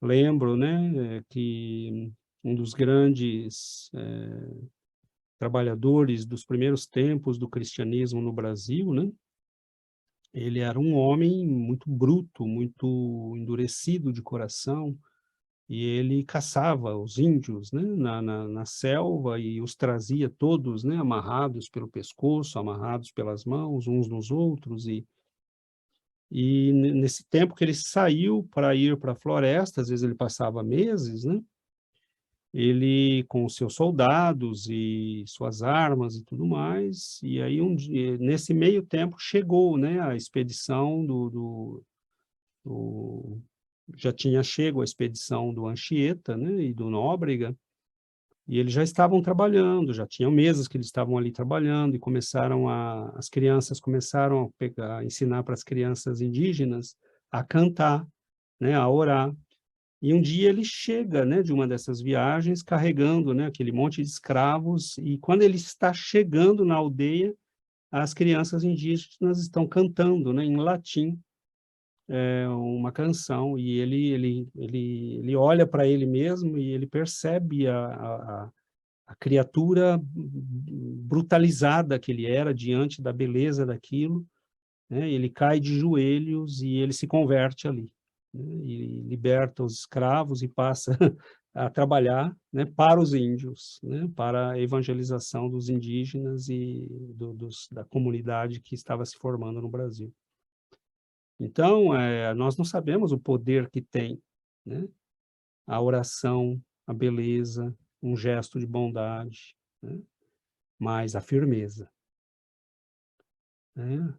lembro, né, que um dos grandes trabalhadores dos primeiros tempos do cristianismo no Brasil, né, ele era um homem muito bruto, muito endurecido de coração, e ele caçava os índios, né, na selva, e os trazia todos, né, amarrados pelo pescoço, amarrados pelas mãos, uns nos outros, e nesse tempo que ele saiu para ir para a floresta, às vezes ele passava meses, né? Ele com os seus soldados e suas armas e tudo mais, e aí nesse meio tempo chegou, né, a expedição já tinha chego a expedição do Anchieta, né, e do Nóbrega, e eles já estavam trabalhando, já tinham meses que eles estavam ali trabalhando, e as crianças começaram a ensinar para as crianças indígenas a cantar, né, a orar. E um dia ele chega, né, de uma dessas viagens, carregando, né, aquele monte de escravos, e quando ele está chegando na aldeia, as crianças indígenas estão cantando, né, em latim, uma canção, e ele olha para ele mesmo e ele percebe a criatura brutalizada que ele era diante da beleza daquilo, né? Ele cai de joelhos e ele se converte ali, né? E liberta os escravos e passa a trabalhar, né, para os índios, né, para a evangelização dos indígenas e da comunidade que estava se formando no Brasil. Então, nós não sabemos o poder que tem, né, a oração, a beleza, um gesto de bondade, né, mas a firmeza, né?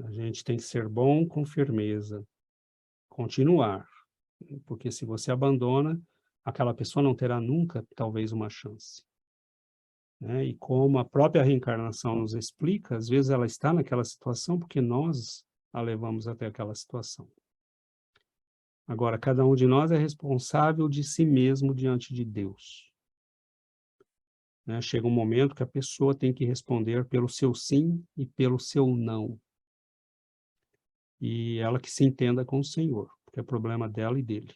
A gente tem que ser bom com firmeza, continuar, porque se você abandona, aquela pessoa não terá nunca, talvez, uma chance, né? E como a própria reencarnação nos explica, às vezes ela está naquela situação porque nós a levamos até aquela situação. Agora, cada um de nós é responsável de si mesmo diante de Deus, né? Chega um momento que a pessoa tem que responder pelo seu sim e pelo seu não. E ela que se entenda com o Senhor, porque é problema dela e dele,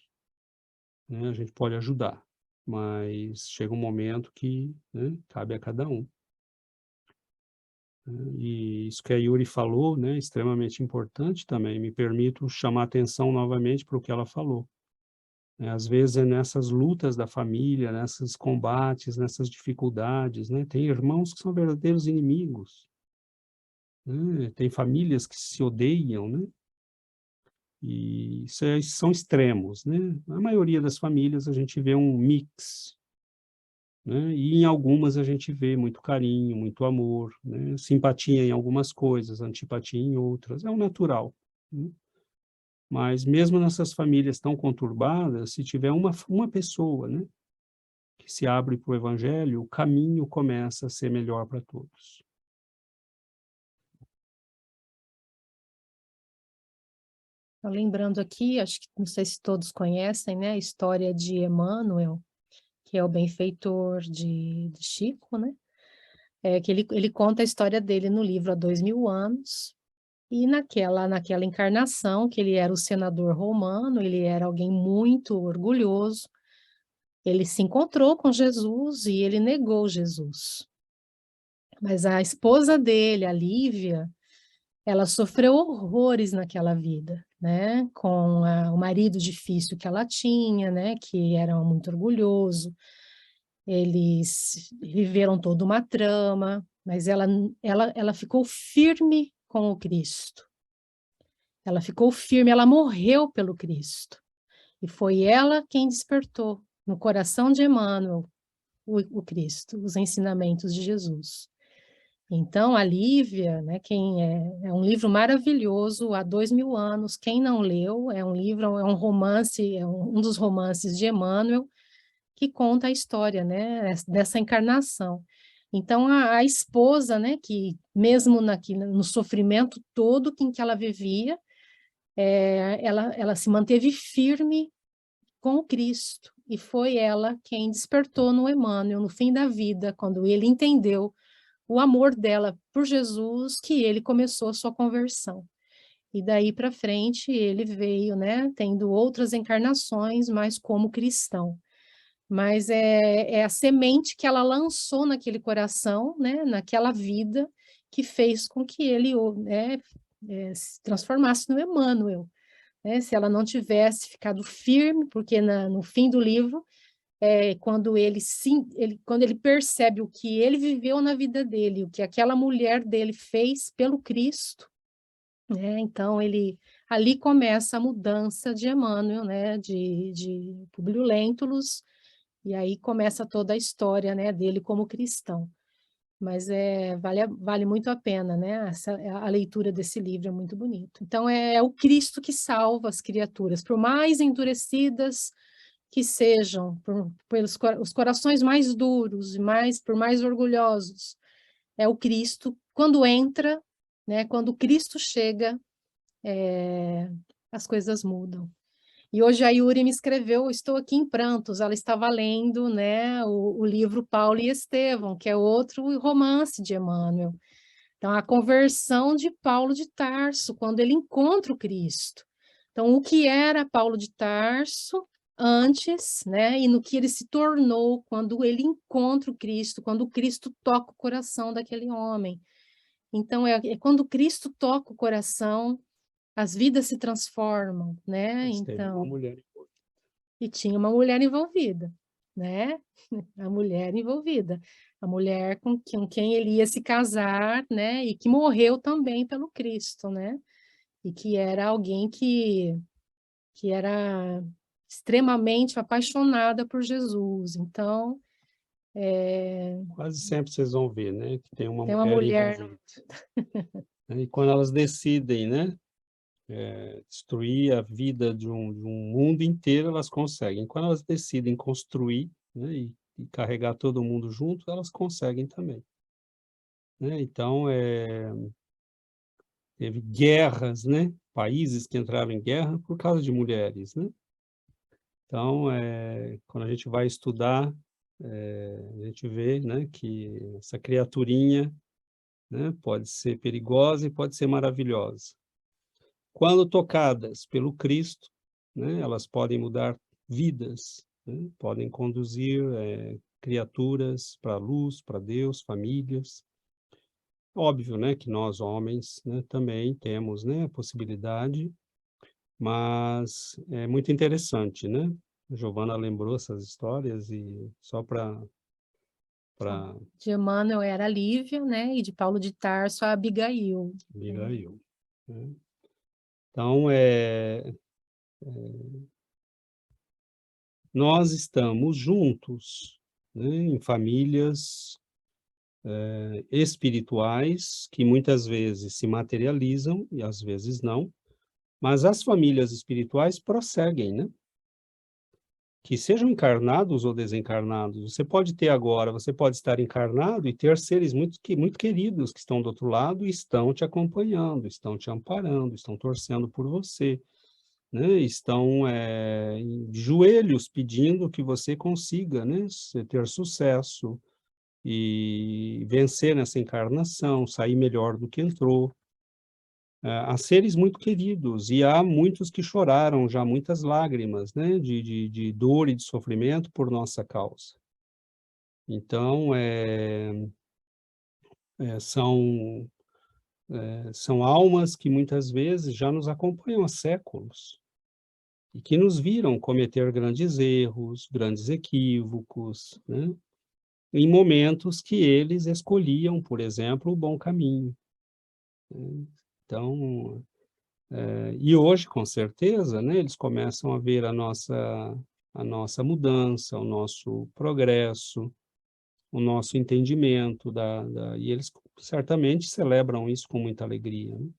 né? A gente pode ajudar, mas chega um momento que, né, cabe a cada um. E isso que a Yuri falou, né, extremamente importante também. Me permito chamar a atenção novamente para o que ela falou. Às vezes é nessas lutas da família, nesses combates, nessas dificuldades, né? Tem irmãos que são verdadeiros inimigos, né? Tem famílias que se odeiam, né? E são extremos, né? Na maioria das famílias a gente vê um mix, né? E em algumas a gente vê muito carinho, muito amor, né? Simpatia em algumas coisas, antipatia em outras, é o natural, né? Mas mesmo nessas famílias tão conturbadas, se tiver uma pessoa, né, que se abre para o evangelho, o caminho começa a ser melhor para todos. Lembrando aqui, acho que não sei se todos conhecem, né, a história de Emmanuel, que é o benfeitor de Chico, né? Que ele conta a história dele no livro Há 2000 anos, e naquela encarnação, que ele era o senador romano, ele era alguém muito orgulhoso, ele se encontrou com Jesus e ele negou Jesus. Mas a esposa dele, a Lívia, ela sofreu horrores naquela vida, né? Com o marido difícil que ela tinha, né? Que era muito orgulhoso. Eles viveram toda uma trama, mas ela ficou firme com o Cristo. Ela ficou firme, ela morreu pelo Cristo. E foi ela quem despertou no coração de Emmanuel o Cristo, os ensinamentos de Jesus. Então, a Lívia, né, é um livro maravilhoso, há 2000 anos, quem não leu, é um livro, é um romance, é um dos romances de Emmanuel, que conta a história, né, dessa encarnação. Então, a esposa, né, que mesmo no sofrimento todo em que ela vivia, ela se manteve firme com o Cristo, e foi ela quem despertou no Emmanuel, no fim da vida, quando ele entendeu o amor dela por Jesus, que ele começou a sua conversão. E daí para frente ele veio, né, tendo outras encarnações, mas como cristão. Mas é a semente que ela lançou naquele coração, né, naquela vida, que fez com que ele, né, se transformasse no Emmanuel. Né? Se ela não tivesse ficado firme, porque no fim do livro, quando quando ele percebe o que ele viveu na vida dele, o que aquela mulher dele fez pelo Cristo, né? Então ali começa a mudança de Emmanuel, né? De Publio Lentulus, e aí começa toda a história, né, dele como cristão. Mas vale muito a pena, né? A leitura desse livro é muito bonito. Então, é o Cristo que salva as criaturas, por mais endurecidas que sejam, pelos os corações mais duros e por mais orgulhosos. É o Cristo, quando entra, né? Quando Cristo chega, as coisas mudam. E hoje a Yuri me escreveu, estou aqui em prantos, ela estava lendo, né, o livro Paulo e Estevão, que é outro romance de Emmanuel. Então, a conversão de Paulo de Tarso, quando ele encontra o Cristo. Então, o que era Paulo de Tarso antes, né, e no que ele se tornou quando ele encontra o Cristo, quando o Cristo toca o coração daquele homem. Então, é quando Cristo toca o coração, as vidas se transformam, né? Mas teve uma mulher. E tinha uma mulher envolvida, né? A mulher envolvida, a mulher com quem ele ia se casar, né? E que morreu também pelo Cristo, né? E que era alguém que era extremamente apaixonada por Jesus. Então, Quase sempre vocês vão ver, né, que tem uma tem uma mulher mulher. envolvida. E quando elas decidem, né, destruir a vida de um mundo inteiro, elas conseguem. Quando elas decidem construir, né, e carregar todo mundo junto, elas conseguem também. Né? Então, teve guerras, né, países que entraram em guerra por causa de mulheres, né? Então, quando a gente vai estudar, a gente vê, né, que essa criaturinha, né, pode ser perigosa e pode ser maravilhosa. Quando tocadas pelo Cristo, né, elas podem mudar vidas, né, podem conduzir criaturas para a luz, para Deus, famílias. Óbvio, né, que nós homens, né, também temos, né, a possibilidade, mas é muito interessante, né? A Giovana lembrou essas histórias e só para De Emmanuel era a Lívia, né? E de Paulo de Tarso a Abigail. Abigail, né? Então, nós estamos juntos, né, em famílias espirituais, que muitas vezes se materializam e às vezes não, mas as famílias espirituais prosseguem, né? Que sejam encarnados ou desencarnados. Você pode ter agora, você pode estar encarnado e ter seres muito queridos que estão do outro lado e estão te acompanhando, estão te amparando, estão torcendo por você, né? Estão de joelhos pedindo que você consiga, né? Ter sucesso e vencer nessa encarnação, sair melhor do que entrou. Há seres muito queridos, e há muitos que choraram já muitas lágrimas, né, de dor e de sofrimento por nossa causa. Então, são almas que muitas vezes já nos acompanham há séculos, e que nos viram cometer grandes erros, grandes equívocos, né, em momentos que eles escolhiam, por exemplo, o bom caminho, né? Então, e hoje, com certeza, né, eles começam a ver a nossa mudança, o nosso progresso, o nosso entendimento, e eles certamente celebram isso com muita alegria, né?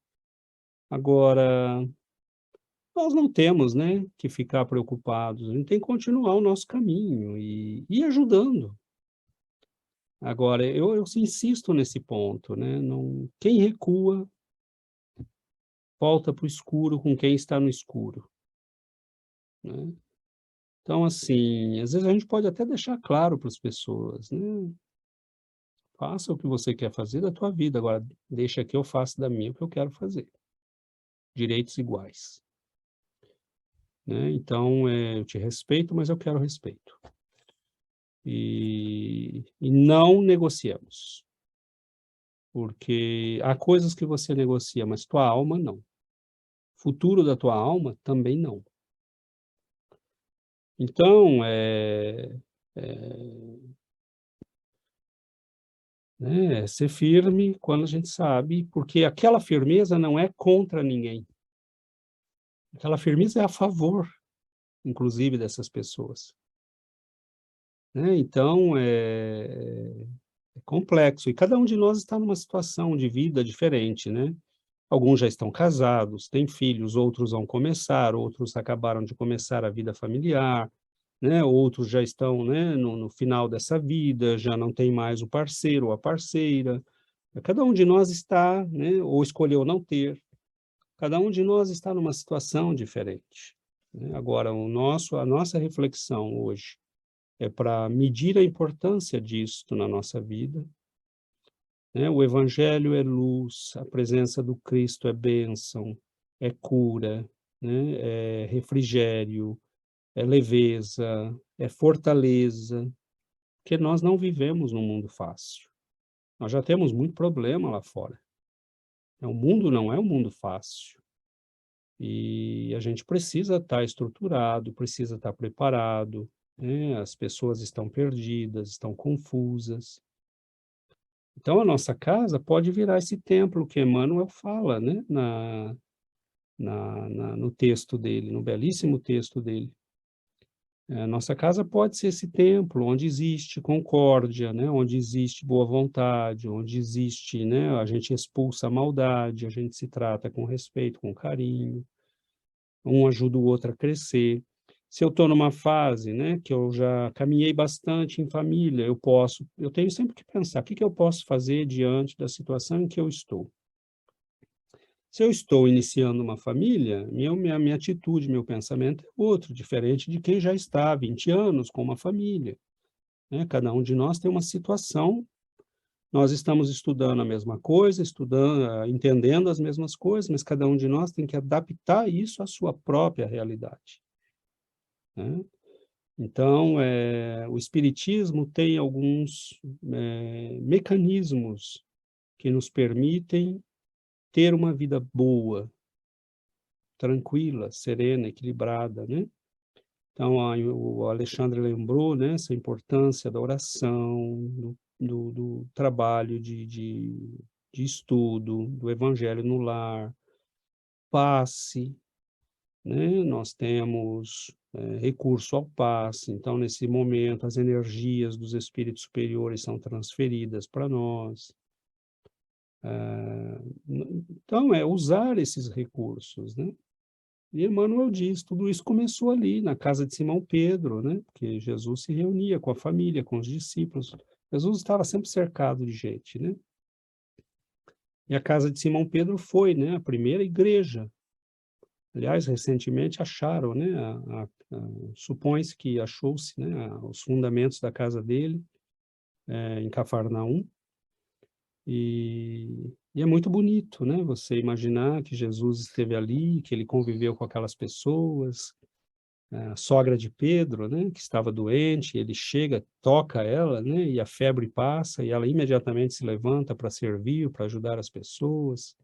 Agora, nós não temos, né, que ficar preocupados, a gente tem que continuar o nosso caminho e ir ajudando. Agora, eu insisto nesse ponto, né, não, quem recua volta para o escuro com quem está no escuro, né? Então, assim, às vezes a gente pode até deixar claro para as pessoas, né? Faça o que você quer fazer da tua vida, agora deixa que eu faça da minha o que eu quero fazer. Direitos iguais, né? Então, eu te respeito, mas eu quero respeito. E não negociamos, porque há coisas que você negocia, mas tua alma não. Futuro da tua alma também não. Então, né, ser firme quando a gente sabe, porque aquela firmeza não é contra ninguém. Aquela firmeza é a favor, inclusive, dessas pessoas, né? Então, é complexo. E cada um de nós está numa situação de vida diferente, né? Alguns já estão casados, têm filhos, outros vão começar, outros acabaram de começar a vida familiar, né? Outros já estão, né, no final dessa vida, já não tem mais o parceiro ou a parceira. Cada um de nós está, né, ou escolheu não ter. Cada um de nós está numa situação diferente, né? Agora, a nossa reflexão hoje é para medir a importância disso na nossa vida, né? O Evangelho é luz, a presença do Cristo é bênção, é cura, né? É refrigério, é leveza, é fortaleza, porque nós não vivemos num mundo fácil. Nós já temos muito problema lá fora. O mundo não é um mundo fácil. E a gente precisa estar estruturado, precisa estar preparado, né? As pessoas estão perdidas, estão confusas. Então, a nossa casa pode virar esse templo que Emmanuel fala, né? No texto dele, no belíssimo texto dele. Nossa casa pode ser esse templo onde existe concórdia, né? Onde existe boa vontade, onde existe, né? A gente expulsa a maldade, a gente se trata com respeito, com carinho, um ajuda o outro a crescer. Se eu estou numa fase, né, que eu já caminhei bastante em família, eu tenho sempre que pensar, o que eu posso fazer diante da situação em que eu estou? Se eu estou iniciando uma família, minha atitude, meu pensamento é outro, diferente de quem já está há 20 anos com uma família, né? Cada um de nós tem uma situação, nós estamos estudando a mesma coisa, entendendo as mesmas coisas, mas cada um de nós tem que adaptar isso à sua própria realidade, né? Então, o Espiritismo tem alguns mecanismos que nos permitem ter uma vida boa, tranquila, serena, equilibrada, né? Então, o Alexandre lembrou, né, essa importância da oração, do trabalho de estudo, do Evangelho no lar, passe, né? Nós temos recurso ao passe, então, nesse momento, as energias dos espíritos superiores são transferidas para nós. Então, é usar esses recursos, né? E Emmanuel diz, tudo isso começou ali, na casa de Simão Pedro, né? Porque Jesus se reunia com a família, com os discípulos. Jesus estava sempre cercado de gente, né? E a casa de Simão Pedro foi, né, a primeira igreja. Aliás, recentemente acharam, né, supõe-se que achou-se, né, os fundamentos da casa dele, em Cafarnaum. E é muito bonito, né, você imaginar que Jesus esteve ali, que ele conviveu com aquelas pessoas. A sogra de Pedro, né, que estava doente, ele chega, toca ela, né, e a febre passa, e ela imediatamente se levanta para servir, para ajudar as pessoas.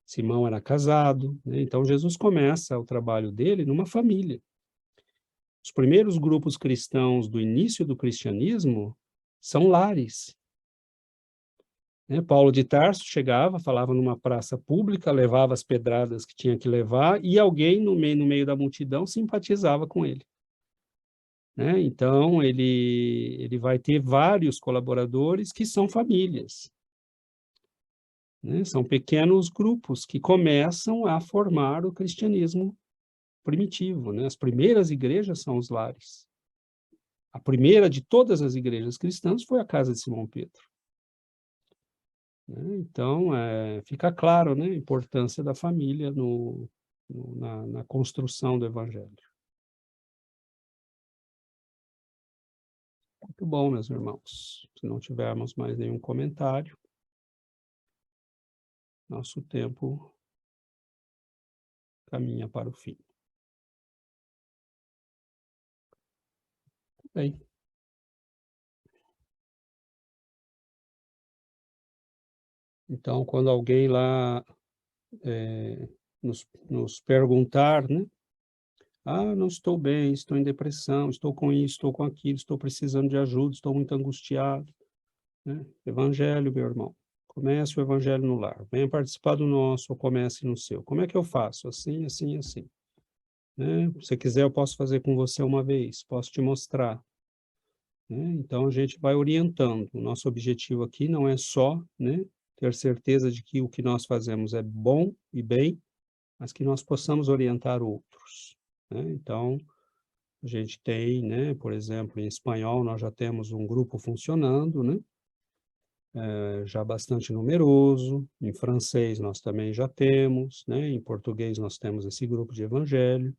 Simão era casado, né, então Jesus começa o trabalho dele numa família. Os primeiros grupos cristãos do início do cristianismo são lares. Paulo de Tarso chegava, falava numa praça pública, levava as pedradas que tinha que levar, e alguém no meio da multidão simpatizava com ele. Então, ele vai ter vários colaboradores que são famílias. São pequenos grupos que começam a formar o cristianismo primitivo. As primeiras igrejas são os lares. A primeira de todas as igrejas cristãs foi a casa de Simão Pedro. Então, fica claro, a importância da família na construção do evangelho. Muito bom, meus irmãos. Se não tivermos mais nenhum comentário, nosso tempo caminha para o fim. Bem. Então, quando alguém lá nos perguntar, né? Ah, não estou bem, estou em depressão, estou com isso, estou com aquilo, estou precisando de ajuda, estou muito angustiado. Né? Evangelho, meu irmão. Comece o evangelho no lar. Venha participar do nosso ou comece no seu. Como é que eu faço? Assim, assim, assim. Né? Se você quiser, eu posso fazer com você uma vez, posso te mostrar. Né? Então, a gente vai orientando. O nosso objetivo aqui não é só, né, ter certeza de que o que nós fazemos é bom e bem, mas que nós possamos orientar outros. Né? Então, a gente tem, né, por exemplo, em espanhol, nós já temos um grupo funcionando, né? Já bastante numeroso. Em francês, nós também já temos, né? Em português, nós temos esse grupo de evangelho.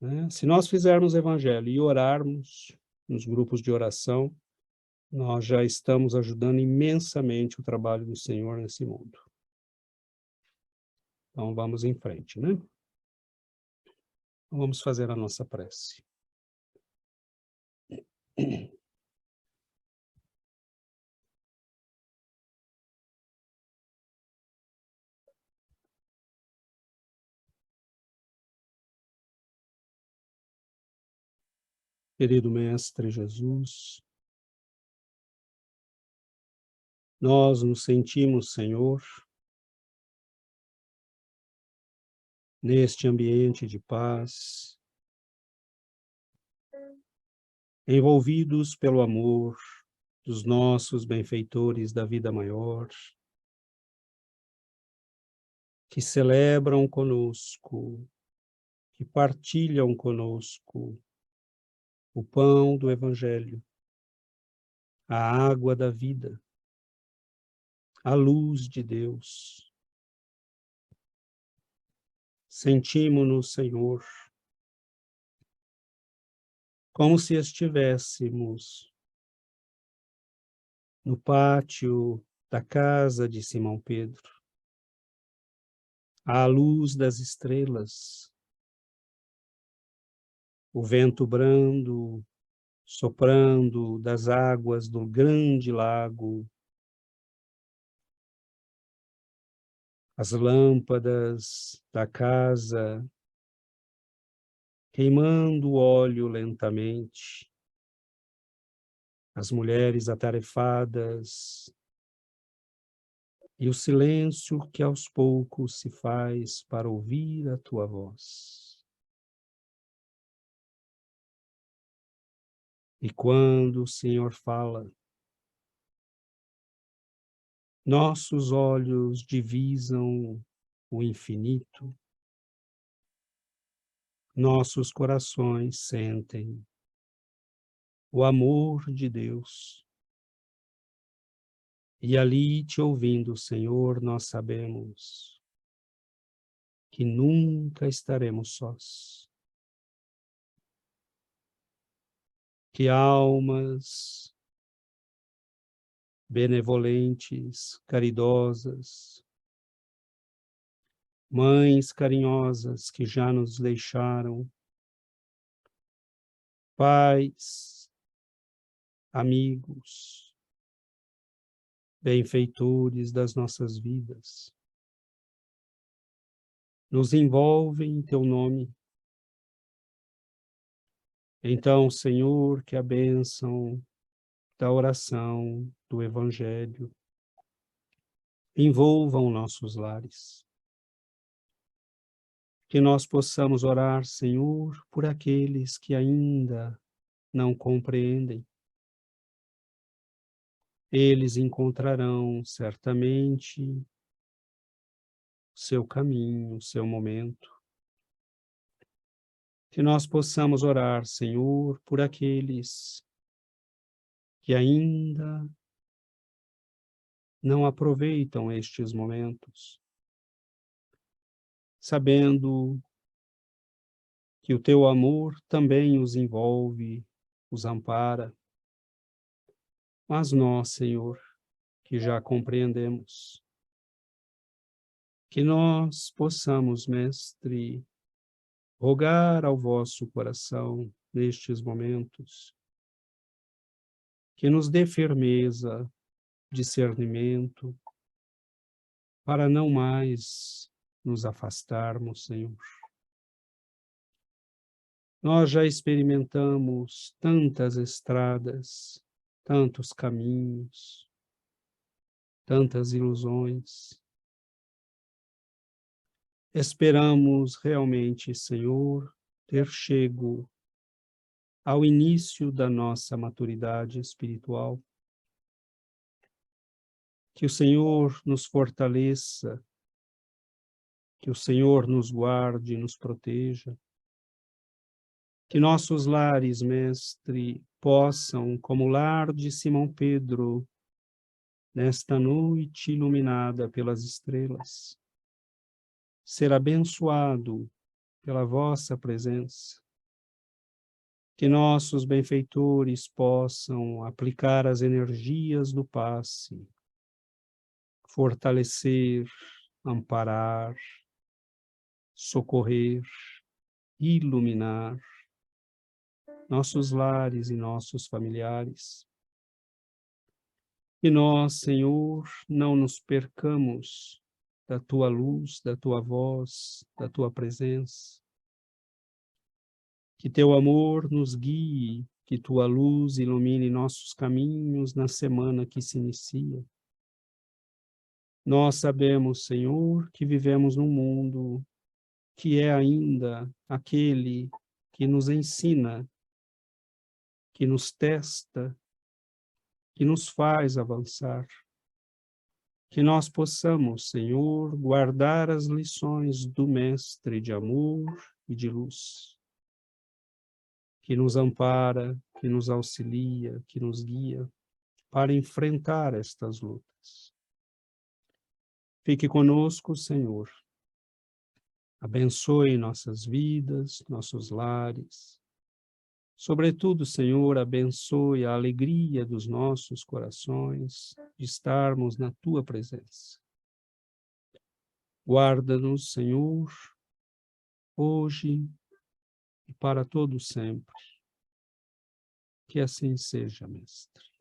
Né? Se nós fizermos evangelho e orarmos nos grupos de oração, nós já estamos ajudando imensamente o trabalho do Senhor nesse mundo. Então, vamos em frente, né? Vamos fazer a nossa prece. Querido Mestre Jesus, nós nos sentimos, Senhor, neste ambiente de paz, envolvidos pelo amor dos nossos benfeitores da vida maior, que celebram conosco, que partilham conosco o pão do Evangelho, a água da vida, a luz de Deus. Sentimos-nos, Senhor, como se estivéssemos no pátio da casa de Simão Pedro, à luz das estrelas, o vento brando soprando das águas do grande lago, as lâmpadas da casa queimando óleo lentamente, as mulheres atarefadas e o silêncio que aos poucos se faz para ouvir a tua voz. E quando o Senhor fala, nossos olhos divisam o infinito, nossos corações sentem o amor de Deus. E ali, te ouvindo, Senhor, nós sabemos que nunca estaremos sós. Que almas benevolentes, caridosas, mães carinhosas que já nos deixaram, pais, amigos, benfeitores das nossas vidas, nos envolvem em teu nome. Então, Senhor, que a bênção da oração, do Evangelho, envolvam nossos lares. Que nós possamos orar, Senhor, por aqueles que ainda não compreendem. Eles encontrarão certamente seu caminho, seu momento. Que nós possamos orar, Senhor, por aqueles que ainda não aproveitam estes momentos, sabendo que o teu amor também os envolve, os ampara. Mas nós, Senhor, que já compreendemos, que nós possamos, Mestre, rogar ao vosso coração nestes momentos, que nos dê firmeza, discernimento, para não mais nos afastarmos, Senhor. Nós já experimentamos tantas estradas, tantos caminhos, tantas ilusões. Esperamos realmente, Senhor, ter chego ao início da nossa maturidade espiritual. Que o Senhor nos fortaleça, que o Senhor nos guarde e nos proteja. Que nossos lares, Mestre, possam, como o lar de Simão Pedro, nesta noite iluminada pelas estrelas, ser abençoado pela vossa presença. Que nossos benfeitores possam aplicar as energias do passe, fortalecer, amparar, socorrer, iluminar nossos lares e nossos familiares. E nós, Senhor, não nos percamos da tua luz, da tua voz, da tua presença. Que teu amor nos guie, que tua luz ilumine nossos caminhos na semana que se inicia. Nós sabemos, Senhor, que vivemos num mundo que é ainda aquele que nos ensina, que nos testa, que nos faz avançar. Que nós possamos, Senhor, guardar as lições do Mestre de amor e de luz, que nos ampara, que nos auxilia, que nos guia para enfrentar estas lutas. Fique conosco, Senhor. Abençoe nossas vidas, nossos lares. Sobretudo, Senhor, abençoe a alegria dos nossos corações de estarmos na tua presença. Guarda-nos, Senhor, hoje e para todo sempre. Que assim seja, Mestre.